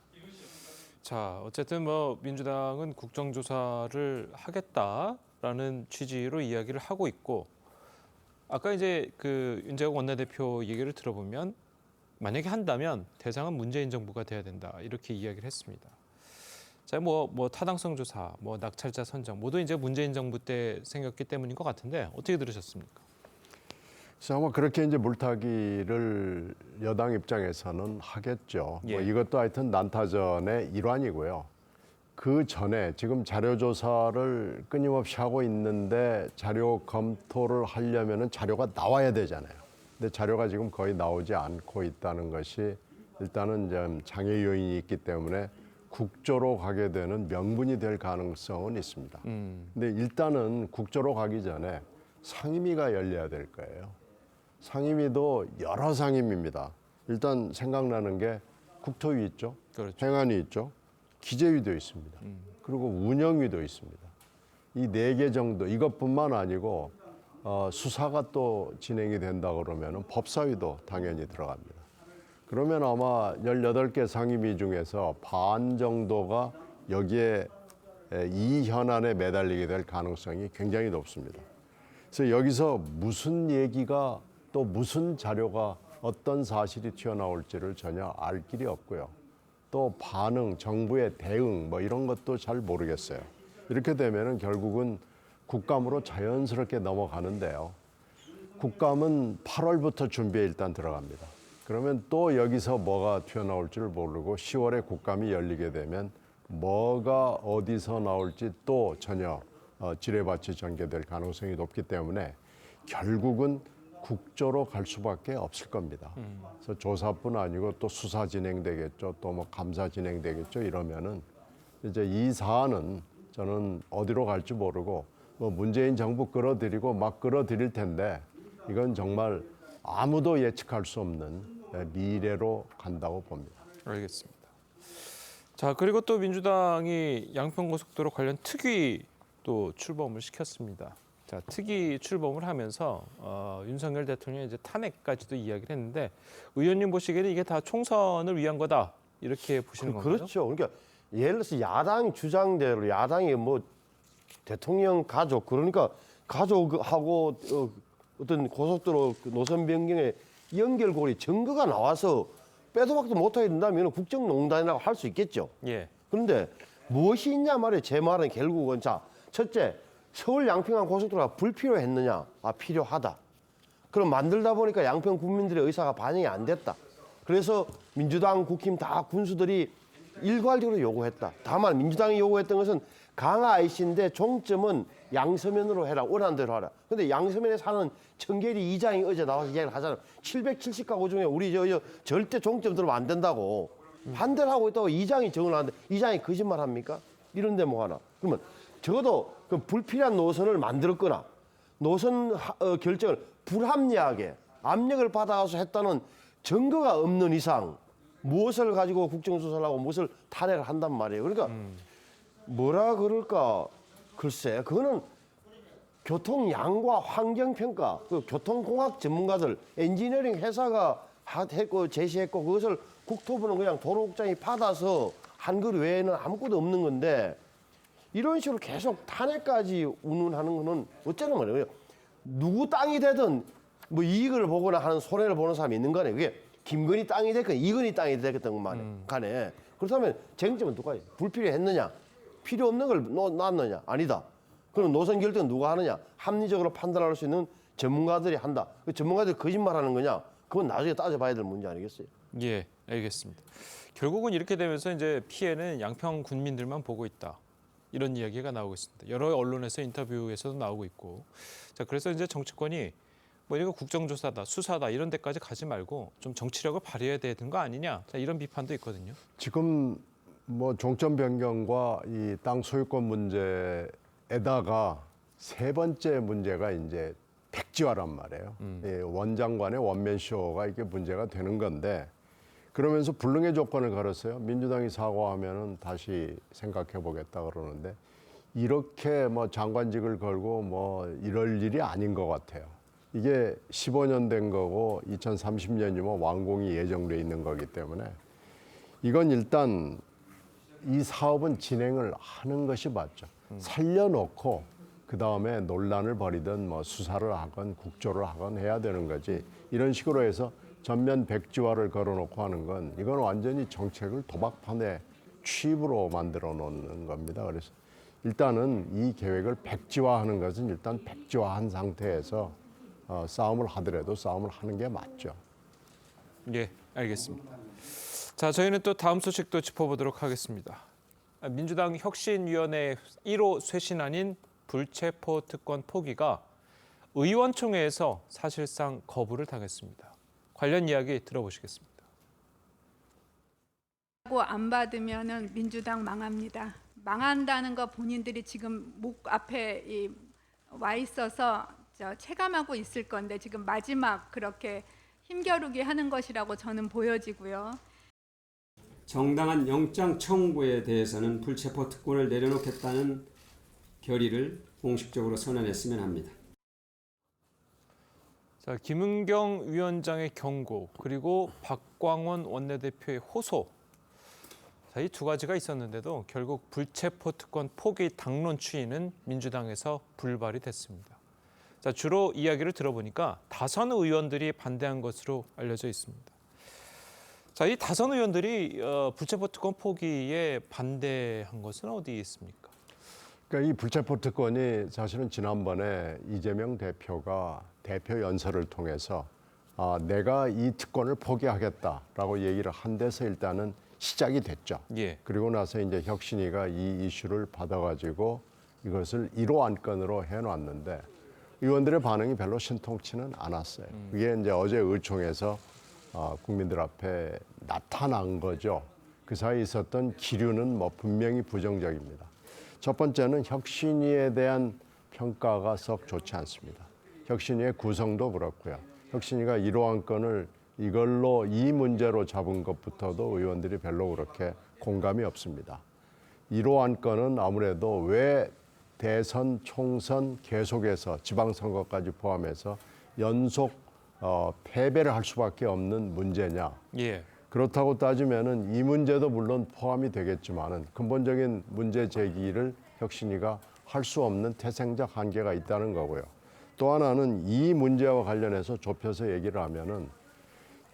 자, 어쨌든 뭐 민주당은 국정조사를 하겠다라는 취지로 이야기를 하고 있고 아까 이제 그 윤재욱 원내대표 얘기를 들어보면 만약에 한다면 대상은 문재인 정부가 돼야 된다 이렇게 이야기를 했습니다. 자, 뭐 타당성 조사, 뭐 낙찰자 선정 모두 이제 문재인 정부 때 생겼기 때문인 것 같은데 어떻게 들으셨습니까? 그래서 아마 그렇게 이제 물타기를 여당 입장에서는 하겠죠. 예. 뭐 이것도 하여튼 난타전의 일환이고요. 그 전에 지금 자료 조사를 끊임없이 하고 있는데 자료 검토를 하려면은 자료가 나와야 되잖아요. 근데 자료가 지금 거의 나오지 않고 있다는 것이 일단은 좀 장애 요인이 있기 때문에 국조로 가게 되는 명분이 될 가능성은 있습니다. 근데 일단은 국조로 가기 전에 상임위가 열려야 될 거예요. 상임위도 여러 상임위입니다. 일단 생각나는 게 국토위 있죠. 그렇죠. 행안위 있죠. 기재위도 있습니다. 그리고 운영위도 있습니다. 이 4개 정도 이것뿐만 아니고 수사가 또 진행이 된다 그러면 법사위도 당연히 들어갑니다. 그러면 아마 18개 상임위 중에서 반 정도가 여기에 이 현안에 매달리게 될 가능성이 굉장히 높습니다. 그래서 여기서 무슨 얘기가 또 무슨 자료가 어떤 사실이 튀어나올지를 전혀 알 길이 없고요. 또 반응, 정부의 대응 뭐 이런 것도 잘 모르겠어요. 이렇게 되면은 결국은 국감으로 자연스럽게 넘어가는데요. 국감은 8월부터 준비에 일단 들어갑니다. 그러면 또 여기서 뭐가 튀어나올지를 모르고 10월에 국감이 열리게 되면 뭐가 어디서 나올지 또 전혀 지뢰밭이 전개될 가능성이 높기 때문에 결국은 국조로 갈 수밖에 없을 겁니다. 그래서 조사뿐 아니고 또 수사 진행되겠죠. 또 뭐 감사 진행되겠죠. 이러면은 이제 이 사안은 저는 어디로 갈지 모르고 뭐 문재인 정부 끌어들이고 막 끌어들일 텐데 이건 정말 아무도 예측할 수 없는 미래로 간다고 봅니다. 알겠습니다. 자, 그리고 또 민주당이 양평고속도로 관련 특위 또 출범을 시켰습니다. 자, 특위 출범을 하면서 윤석열 대통령이 이제 탄핵까지도 이야기를 했는데 의원님 보시기에는 이게 다 총선을 위한 거다 이렇게 보시는 건가요? 그렇죠. 그러니까 예를 들어서 야당 주장대로 야당이 뭐 대통령 가족 그러니까 가족하고 어떤 고속도로 노선 변경의 연결고리 증거가 나와서 빼도 박도 못하게 된다면 국정농단이라고 할 수 있겠죠. 예. 그런데 무엇이 있냐 말이에요. 제 말은 결국은 자 첫째 서울 양평간 고속도로가 불필요했느냐? 아 필요하다. 그럼 만들다 보니까 양평 국민들의 의사가 반영이 안 됐다. 그래서 민주당, 국힘 다 군수들이 일괄적으로 요구했다. 다만 민주당이 요구했던 것은 강화 IC인데 종점은 양서면으로 해라. 원하는 대로 하라. 근데 양서면에 사는 청계리 이장이 어제 나와서 이야기를 하잖아요. 770가구 중에 우리 절대 종점 들어오면 안 된다고. 반대를 하고 있다고 이장이 정을 하는데 이장이 거짓말 합니까? 이런 데 뭐 하나. 그러면 적어도 그 불필요한 노선을 만들었거나 노선 결정을 불합리하게 압력을 받아가서 했다는 증거가 없는 이상 무엇을 가지고 국정조사를 하고 무엇을 탄핵을 한단 말이에요. 그러니까 뭐라 그럴까 글쎄 그거는 교통양과 환경평가 그 교통공학 전문가들 엔지니어링 회사가 했고 제시했고 그것을 국토부는 그냥 도로국장이 받아서 한 것 외에는 아무것도 없는 건데 이런 식으로 계속 탄핵까지 운운하는 거는 어쩌는 말이에요. 누구 땅이 되든 뭐 이익을 보거나 하는 손해를 보는 사람이 있는 거네. 그게 김건희 땅이 됐건 이건희 땅이 됐건 간에 그렇다면 쟁점은 누가 불필요했느냐? 필요 없는 걸 놨느냐? 아니다. 그럼 노선 결정은 누가 하느냐? 합리적으로 판단할 수 있는 전문가들이 한다. 그 전문가들이 거짓말하는 거냐? 그건 나중에 따져봐야 될 문제 아니겠어요? 예, 알겠습니다. 결국은 이렇게 되면서 이제 피해는 양평 군민들만 보고 있다. 이런 이야기가 나오고 있습니다. 여러 언론에서 인터뷰에서도 나오고 있고. 자, 그래서 이제 정치권이 뭐 이거 국정조사다, 수사다 이런 데까지 가지 말고 좀 정치력을 발휘해야 되는 거 아니냐. 자, 이런 비판도 있거든요. 지금 뭐 종점 변경과 이 땅 소유권 문제에다가 세 번째 문제가 이제 백지화란 말이에요. 예, 원장관의 원맨쇼가 이게 문제가 되는 건데 그러면서 불능의 조건을 걸었어요. 민주당이 사과하면은 다시 생각해 보겠다 그러는데 이렇게 뭐 장관직을 걸고 뭐 이럴 일이 아닌 것 같아요. 이게 15년 된 거고 2030년이면 완공이 예정돼 있는 거기 때문에 이건 일단 이 사업은 진행을 하는 것이 맞죠. 살려놓고 그 다음에 논란을 벌이든 뭐 수사를 하건 국조를 하건 해야 되는 거지. 이런 식으로 해서 전면 백지화를 걸어놓고 하는 건 이건 완전히 정책을 도박판에 취입으로 만들어 놓는 겁니다. 그래서 일단은 이 계획을 백지화하는 것은 일단 백지화한 상태에서 싸움을 하더라도 싸움을 하는 게 맞죠. 예, 알겠습니다. 자, 저희는 또 다음 소식도 짚어보도록 하겠습니다. 민주당 혁신위원회 1호 쇄신안인 불체포 특권 포기가 의원총회에서 사실상 거부를 당했습니다. 관련 이야기 들어보시겠습니다. 안 받으면은 민주당 망합니다. 망한다는 거 본인들이 지금 목 앞에 와 있어서 체감하고 있을 건데 지금 마지막 그렇게 힘겨루기 하는 것이라고 저는 보여지고요. 정당한 영장 청구에 대해서는 불체포 특권을 내려놓겠다는 결의를 공식적으로 선언했으면 합니다. 자, 김은경 위원장의 경고 그리고 박광원 원내대표의 호소. 자, 이 두 가지가 있었는데도 결국 불체포 특권 포기 당론 추이는 민주당에서 불발이 됐습니다. 자, 주로 이야기를 들어보니까 다선 의원들이 반대한 것으로 알려져 있습니다. 자, 이 다선 의원들이 불체포 특권 포기에 반대한 것은 어디에 있습니까? 그러니까 이 불체포 특권이 사실은 지난번에 이재명 대표가 대표 연설을 통해서 내가 이 특권을 포기하겠다라고 얘기를 한 데서 일단은 시작이 됐죠. 예. 그리고 나서 이제 혁신이가 이 이슈를 받아가지고 이것을 1호 안건으로 해놨는데 의원들의 반응이 별로 신통치는 않았어요. 그게 이제 어제 의총에서 국민들 앞에 나타난 거죠. 그 사이에 있었던 기류는 뭐 분명히 부정적입니다. 첫 번째는 혁신위에 대한 평가가 썩 좋지 않습니다. 혁신위의 구성도 그렇고요. 혁신위가 1호 안건을 이걸로 이 문제로 잡은 것부터도 의원들이 별로 그렇게 공감이 없습니다. 1호 안건은 아무래도 왜 대선, 총선 계속해서 지방선거까지 포함해서 연속 패배를 할 수밖에 없는 문제냐. 예. 그렇다고 따지면은 이 문제도 물론 포함이 되겠지만은 근본적인 문제 제기를 혁신위가 할 수 없는 태생적 한계가 있다는 거고요. 또 하나는 이 문제와 관련해서 좁혀서 얘기를 하면은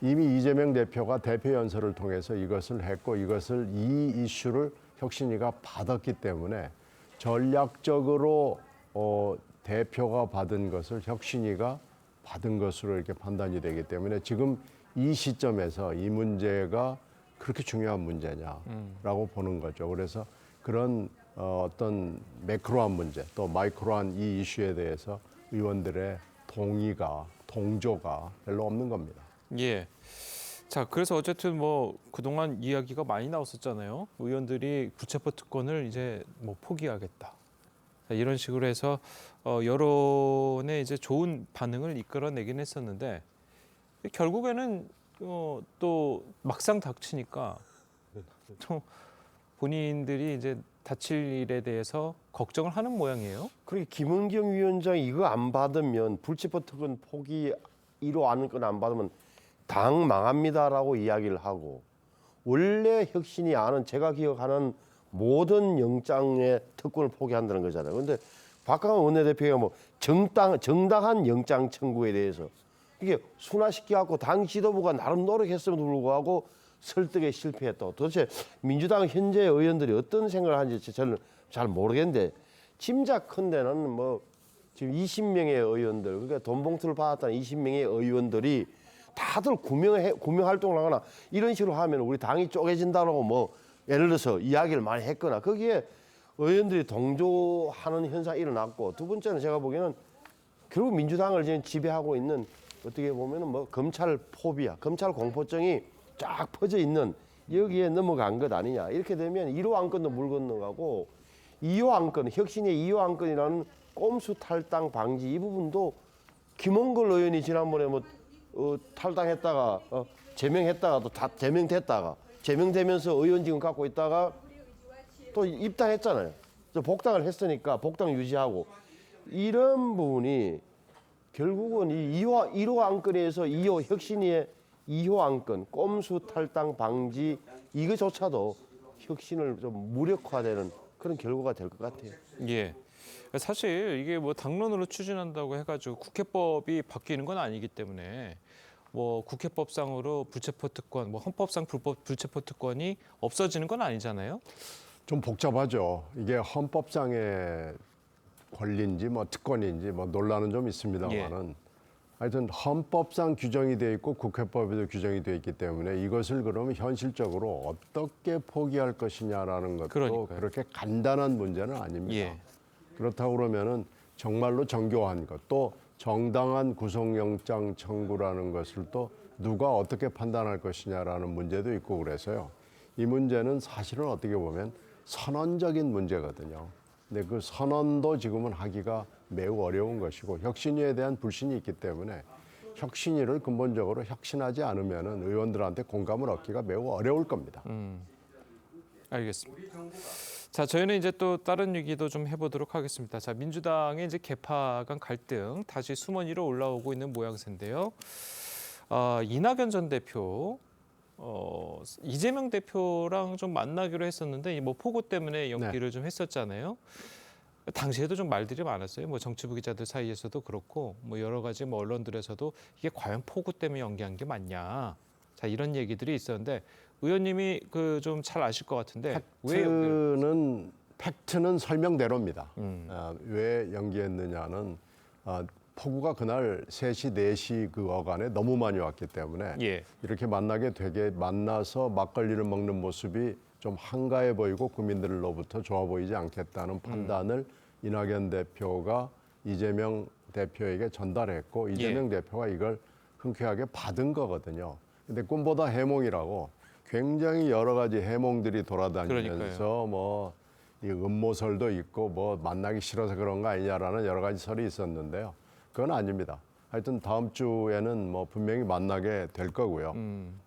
이미 이재명 대표가 대표 연설을 통해서 이것을 했고 이것을 이 이슈를 혁신위가 받았기 때문에 전략적으로 대표가 받은 것을 혁신위가 받은 것으로 이렇게 판단이 되기 때문에 지금 이 시점에서 이 문제가 그렇게 중요한 문제냐라고 보는 거죠. 그래서 그런 어떤 매크로한 문제 또 마이크로한 이 이슈에 대해서 의원들의 동조가 별로 없는 겁니다. 예. 자, 그래서 어쨌든 뭐 그동안 이야기가 많이 나왔었잖아요. 의원들이 불체포 특권을 이제 뭐 포기하겠다. 자, 이런 식으로 해서 여론의 이제 좋은 반응을 이끌어내긴 했었는데 결국에는 또 막상 닥치니까 또 본인들이 이제 다칠 일에 대해서 걱정을 하는 모양이에요. 그리고 김은경 위원장이 이거 안 받으면 불체포 특권 포기 1호 안건 안 받으면 당 망합니다라고 이야기를 하고 원래 혁신이 아는 제가 기억하는 모든 영장의 특권을 포기한다는 거잖아요. 그런데 박광원 원내대표가 뭐 정당한 영장 청구에 대해서 이게 순화시켜갖고 당 지도부가 나름 노력했음에도 불구하고 설득에 실패했다. 도대체 민주당 현재 의원들이 어떤 생각을 하는지 저는 잘 모르겠는데 짐작컨대는 뭐 지금 20명의 의원들 그러니까 돈 봉투를 받았다는 20명의 의원들이 다들 구명 활동을 하거나 이런 식으로 하면 우리 당이 쪼개진다라고 뭐 예를 들어서 이야기를 많이 했거나 거기에 의원들이 동조하는 현상이 일어났고 두 번째는 제가 보기에는 결국 민주당을 지금 지배하고 있는 어떻게 보면은 뭐 검찰 포비아, 검찰 공포증이 쫙 퍼져 있는 여기에 넘어간 것 아니냐. 이렇게 되면 1호 안건도 물 건너가고 2호 안건, 혁신의 2호 안건이라는 꼼수 탈당 방지 이 부분도 김홍걸 의원이 지난번에 뭐 탈당했다가 제명했다가 또 다 제명됐다가 제명되면서 의원직은 갖고 있다가 또 입당했잖아요. 복당을 했으니까 복당 유지하고 이런 부분이 결국은 이 1호 안건에서 2호 혁신의 2호 안건 꼼수 탈당 방지 이거조차도 혁신을 좀 무력화되는 그런 결과가 될 것 같아요. 예. 사실 이게 뭐 당론으로 추진한다고 해가지고 국회법이 바뀌는 건 아니기 때문에 뭐 국회법상으로 불체포 특권, 뭐 헌법상 불체포 특권이 없어지는 건 아니잖아요. 좀 복잡하죠. 이게 헌법상의 권리인지 뭐 특권인지 뭐 논란은 좀 있습니다만은 하여튼 헌법상 규정이 돼 있고 국회법에도 규정이 돼 있기 때문에 이것을 그러면 현실적으로 어떻게 포기할 것이냐라는 것도 그러니까요. 그렇게 간단한 문제는 아닙니다. 그렇다고 그러면은 정말로 정교한 것, 또 정당한 구속영장 청구라는 것을 또 누가 어떻게 판단할 것이냐라는 문제도 있고 그래서요. 이 문제는 사실은 어떻게 보면 선언적인 문제거든요. 근데 그 선언도 지금은 하기가 매우 어려운 것이고 혁신위에 대한 불신이 있기 때문에 혁신위를 근본적으로 혁신하지 않으면은 의원들한테 공감을 얻기가 매우 어려울 겁니다. 알겠습니다. 자, 저희는 이제 또 다른 얘기도 좀 해보도록 하겠습니다. 자, 민주당의 이제 개파 간 갈등 다시 수모니로 올라오고 있는 모양새인데요. 이낙연 전 대표, 이재명 대표랑 좀 만나기로 했었는데 뭐 폭우 때문에 연기를 좀 했었잖아요. 당시에도 좀 말들이 많았어요. 뭐 정치부 기자들 사이에서도 그렇고 뭐 여러 가지 뭐 언론들에서도 이게 과연 폭우 때문에 연기한 게 맞냐. 자, 이런 얘기들이 있었는데 의원님이 그 좀 잘 아실 것 같은데 팩트는 설명대로입니다. 왜 연기했느냐는 폭우가 그날 3시, 4시 그 어간에 너무 많이 왔기 때문에 이렇게 만나서 막걸리를 먹는 모습이 좀 한가해 보이고 국민들로부터 좋아 보이지 않겠다는 판단을 이낙연 대표가 이재명 대표에게 전달했고 이재명 대표가 이걸 흔쾌하게 받은 거거든요. 근데 꿈보다 해몽이라고 굉장히 여러 가지 해몽들이 돌아다니면서 뭐 이 음모설도 있고 뭐 만나기 싫어서 그런 거 아니냐라는 여러 가지 설이 있었는데요. 그건 아닙니다. 하여튼 다음 주에는 뭐 분명히 만나게 될 거고요.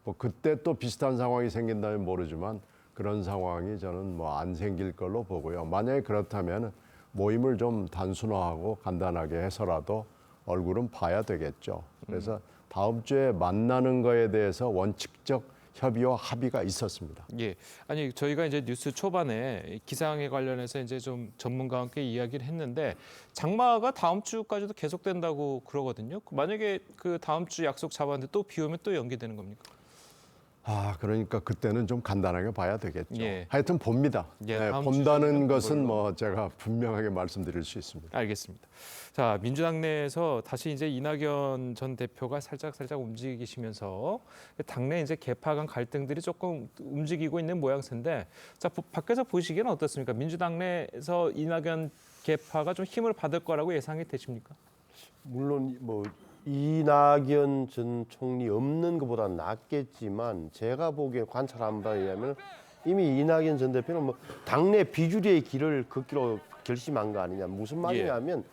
뭐 그때 또 비슷한 상황이 생긴다면 모르지만 그런 상황이 저는 뭐 안 생길 걸로 보고요. 만약에 그렇다면 모임을 좀 단순화하고 간단하게 해서라도 얼굴은 봐야 되겠죠. 그래서 다음 주에 만나는 거에 대해서 원칙적 협의와 합의가 있었습니다. 예, 아니 저희가 이제 뉴스 초반에 기상에 관련해서 이제 좀 전문가와 함께 이야기를 했는데 장마가 다음 주까지도 계속된다고 그러거든요. 만약에 그 다음 주 약속 잡았는데 또 비 오면 또 연기되는 겁니까? 그러니까 그때는 좀 간단하게 봐야 되겠죠. 예. 하여튼 봅니다. 본다는 것은 뭐 제가 분명하게 말씀드릴 수 있습니다. 알겠습니다. 자, 민주당 내에서 다시 이제 이낙연 전 대표가 살짝 움직이시면서 당내 이제 개파 간 갈등들이 조금 움직이고 있는 모양새인데, 자, 밖에서 보시기에는 어떻습니까? 민주당 내에서 이낙연 개파가 좀 힘을 받을 거라고 예상이 되십니까? 물론 뭐 이낙연 전 총리 없는 것보다는 낫겠지만 제가 보기에 관찰한 바에 의하면 이미 이낙연 전 대표는 뭐 당내 비주류의 길을 걷기로 결심한 거 아니냐. 무슨 말이냐면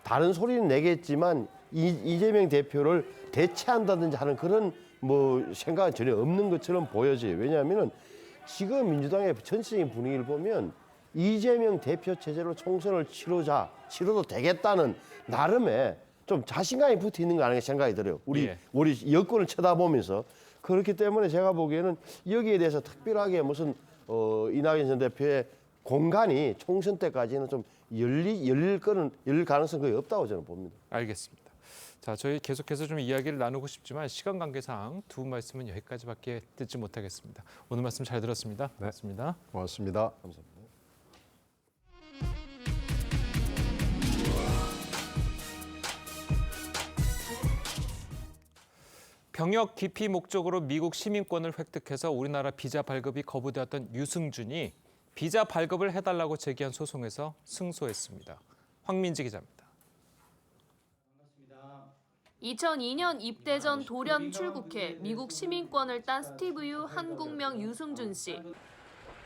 다른 소리는 내겠지만 이재명 대표를 대체한다든지 하는 그런 뭐 생각은 전혀 없는 것처럼 보여져요. 왜냐하면은 지금 민주당의 전체적인 분위기를 보면 이재명 대표 체제로 총선을 치러도 되겠다는 나름의 좀 자신감이 붙어 있는 거 아닌가 생각이 들어요. 우리 여권을 쳐다보면서. 그렇기 때문에 제가 보기에는 여기에 대해서 특별하게 무슨 이낙연 전 대표의 공간이 총선 때까지는 좀 열릴 가능성이 거의 없다고 저는 봅니다. 알겠습니다. 자, 저희 계속해서 좀 이야기를 나누고 싶지만 시간 관계상 두 분 말씀은 여기까지밖에 듣지 못하겠습니다. 오늘 말씀 잘 들었습니다. 고맙습니다. 고맙습니다. 감사합니다. 병역 기피 목적으로 미국 시민권을 획득해서 우리나라 비자 발급이 거부되었던 유승준이 비자 발급을 해달라고 제기한 소송에서 승소했습니다. 황민지 기자입니다. 2002년 입대 전 돌연 출국해 미국 시민권을 딴 스티브 유 한국명 유승준 씨.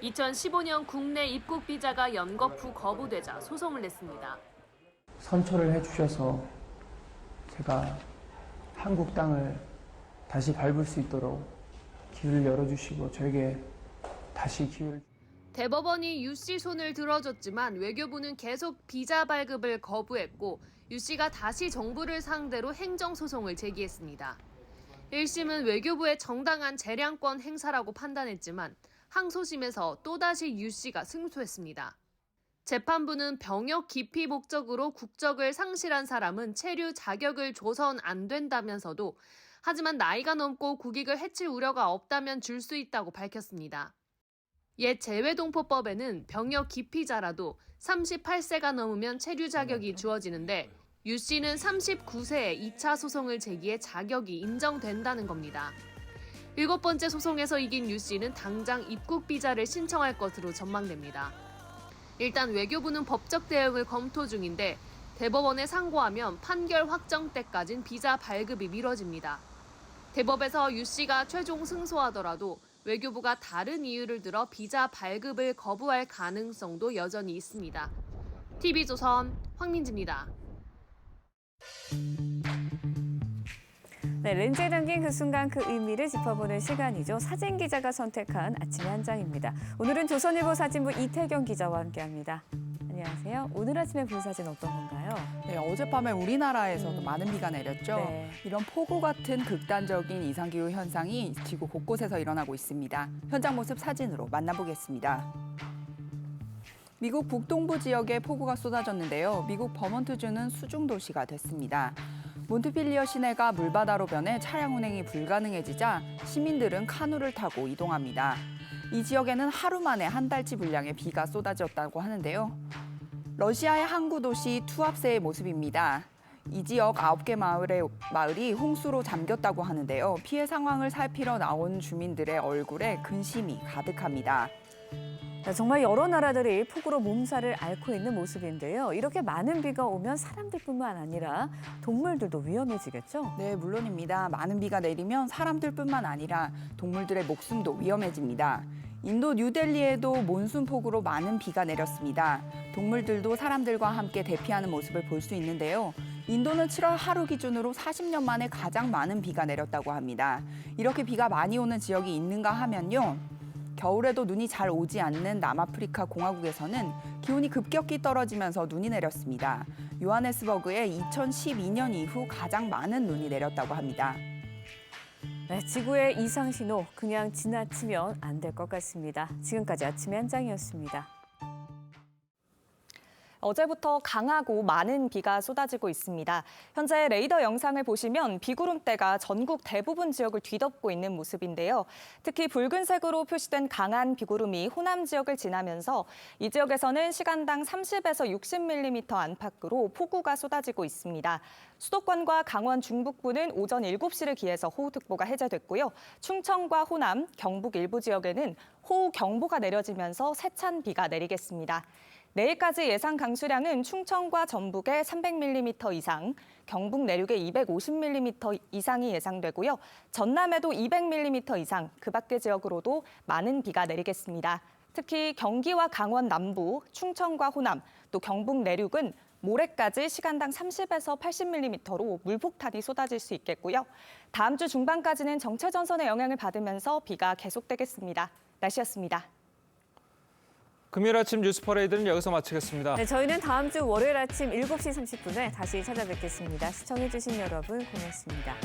2015년 국내 입국 비자가 연거 후 거부되자 소송을 냈습니다. 선처를 해주셔서 제가 한국 땅을 다시 밟을 수 있도록 길을 열어주시고 저에게 다시 기회를. 대법원이 유 씨 손을 들어줬지만 외교부는 계속 비자 발급을 거부했고 유 씨가 다시 정부를 상대로 행정소송을 제기했습니다. 1심은 외교부의 정당한 재량권 행사라고 판단했지만 항소심에서 또다시 유 씨가 승소했습니다. 재판부는 병역 기피 목적으로 국적을 상실한 사람은 체류 자격을 줘선 안 된다면서도 하지만 나이가 넘고 국익을 해칠 우려가 없다면 줄 수 있다고 밝혔습니다. 옛 재외동포법에는 병역 기피자라도 38세가 넘으면 체류 자격이 주어지는데 유 씨는 39세에 2차 소송을 제기해 자격이 인정된다는 겁니다. 7번째 소송에서 이긴 유 씨는 당장 입국 비자를 신청할 것으로 전망됩니다. 일단 외교부는 법적 대응을 검토 중인데 대법원에 상고하면 판결 확정 때까진 비자 발급이 미뤄집니다. 대법에서 유 씨가 최종 승소하더라도 외교부가 다른 이유를 들어 비자 발급을 거부할 가능성도 여전히 있습니다. TV조선 황민지입니다. 네, 렌즈에 담긴 그 순간 그 의미를 짚어보는 시간이죠. 사진 기자가 선택한 아침의 한 장입니다. 오늘은 조선일보 사진부 이태경 기자와 함께합니다. 안녕하세요. 오늘 아침에 본 사진 어떤 건가요? 네, 어젯밤에 우리나라에서도 많은 비가 내렸죠. 네. 이런 폭우 같은 극단적인 이상기후 현상이 지구 곳곳에서 일어나고 있습니다. 현장 모습 사진으로 만나보겠습니다. 미국 북동부 지역에 폭우가 쏟아졌는데요. 미국 버몬트주는 수중 도시가 됐습니다. 몬트필리어 시내가 물바다로 변해 차량 운행이 불가능해지자 시민들은 카누를 타고 이동합니다. 이 지역에는 하루 만에 한 달치 분량의 비가 쏟아졌다고 하는데요. 러시아의 항구 도시 투압세의 모습입니다. 이 지역 9개 마을이 홍수로 잠겼다고 하는데요. 피해 상황을 살피러 나온 주민들의 얼굴에 근심이 가득합니다. 정말 여러 나라들이 폭우로 몸살을 앓고 있는 모습인데요. 이렇게 많은 비가 오면 사람들뿐만 아니라 동물들도 위험해지겠죠? 네, 물론입니다. 많은 비가 내리면 사람들뿐만 아니라 동물들의 목숨도 위험해집니다. 인도 뉴델리에도 몬순 폭우로 많은 비가 내렸습니다. 동물들도 사람들과 함께 대피하는 모습을 볼 수 있는데요. 인도는 7월 하루 기준으로 40년 만에 가장 많은 비가 내렸다고 합니다. 이렇게 비가 많이 오는 지역이 있는가 하면요. 겨울에도 눈이 잘 오지 않는 남아프리카 공화국에서는 기온이 급격히 떨어지면서 눈이 내렸습니다. 요하네스버그에 2012년 이후 가장 많은 눈이 내렸다고 합니다. 네, 지구의 이상 신호 그냥 지나치면 안 될 것 같습니다. 지금까지 아침의 한 장이었습니다. 어제부터 강하고 많은 비가 쏟아지고 있습니다. 현재 레이더 영상을 보시면 비구름대가 전국 대부분 지역을 뒤덮고 있는 모습인데요. 특히 붉은색으로 표시된 강한 비구름이 호남 지역을 지나면서 이 지역에서는 시간당 30에서 60mm 안팎으로 폭우가 쏟아지고 있습니다. 수도권과 강원 중북부는 오전 7시를 기해서 호우특보가 해제됐고요. 충청과 호남, 경북 일부 지역에는 호우경보가 내려지면서 세찬 비가 내리겠습니다. 내일까지 예상 강수량은 충청과 전북에 300mm 이상, 경북 내륙에 250mm 이상이 예상되고요. 전남에도 200mm 이상, 그 밖의 지역으로도 많은 비가 내리겠습니다. 특히 경기와 강원 남부, 충청과 호남, 또 경북 내륙은 모레까지 시간당 30에서 80mm로 물폭탄이 쏟아질 수 있겠고요. 다음 주 중반까지는 정체전선의 영향을 받으면서 비가 계속되겠습니다. 날씨였습니다. 금요일 아침 뉴스 퍼레이드는 여기서 마치겠습니다. 네, 저희는 다음 주 월요일 아침 7시 30분에 다시 찾아뵙겠습니다. 시청해주신 여러분 고맙습니다.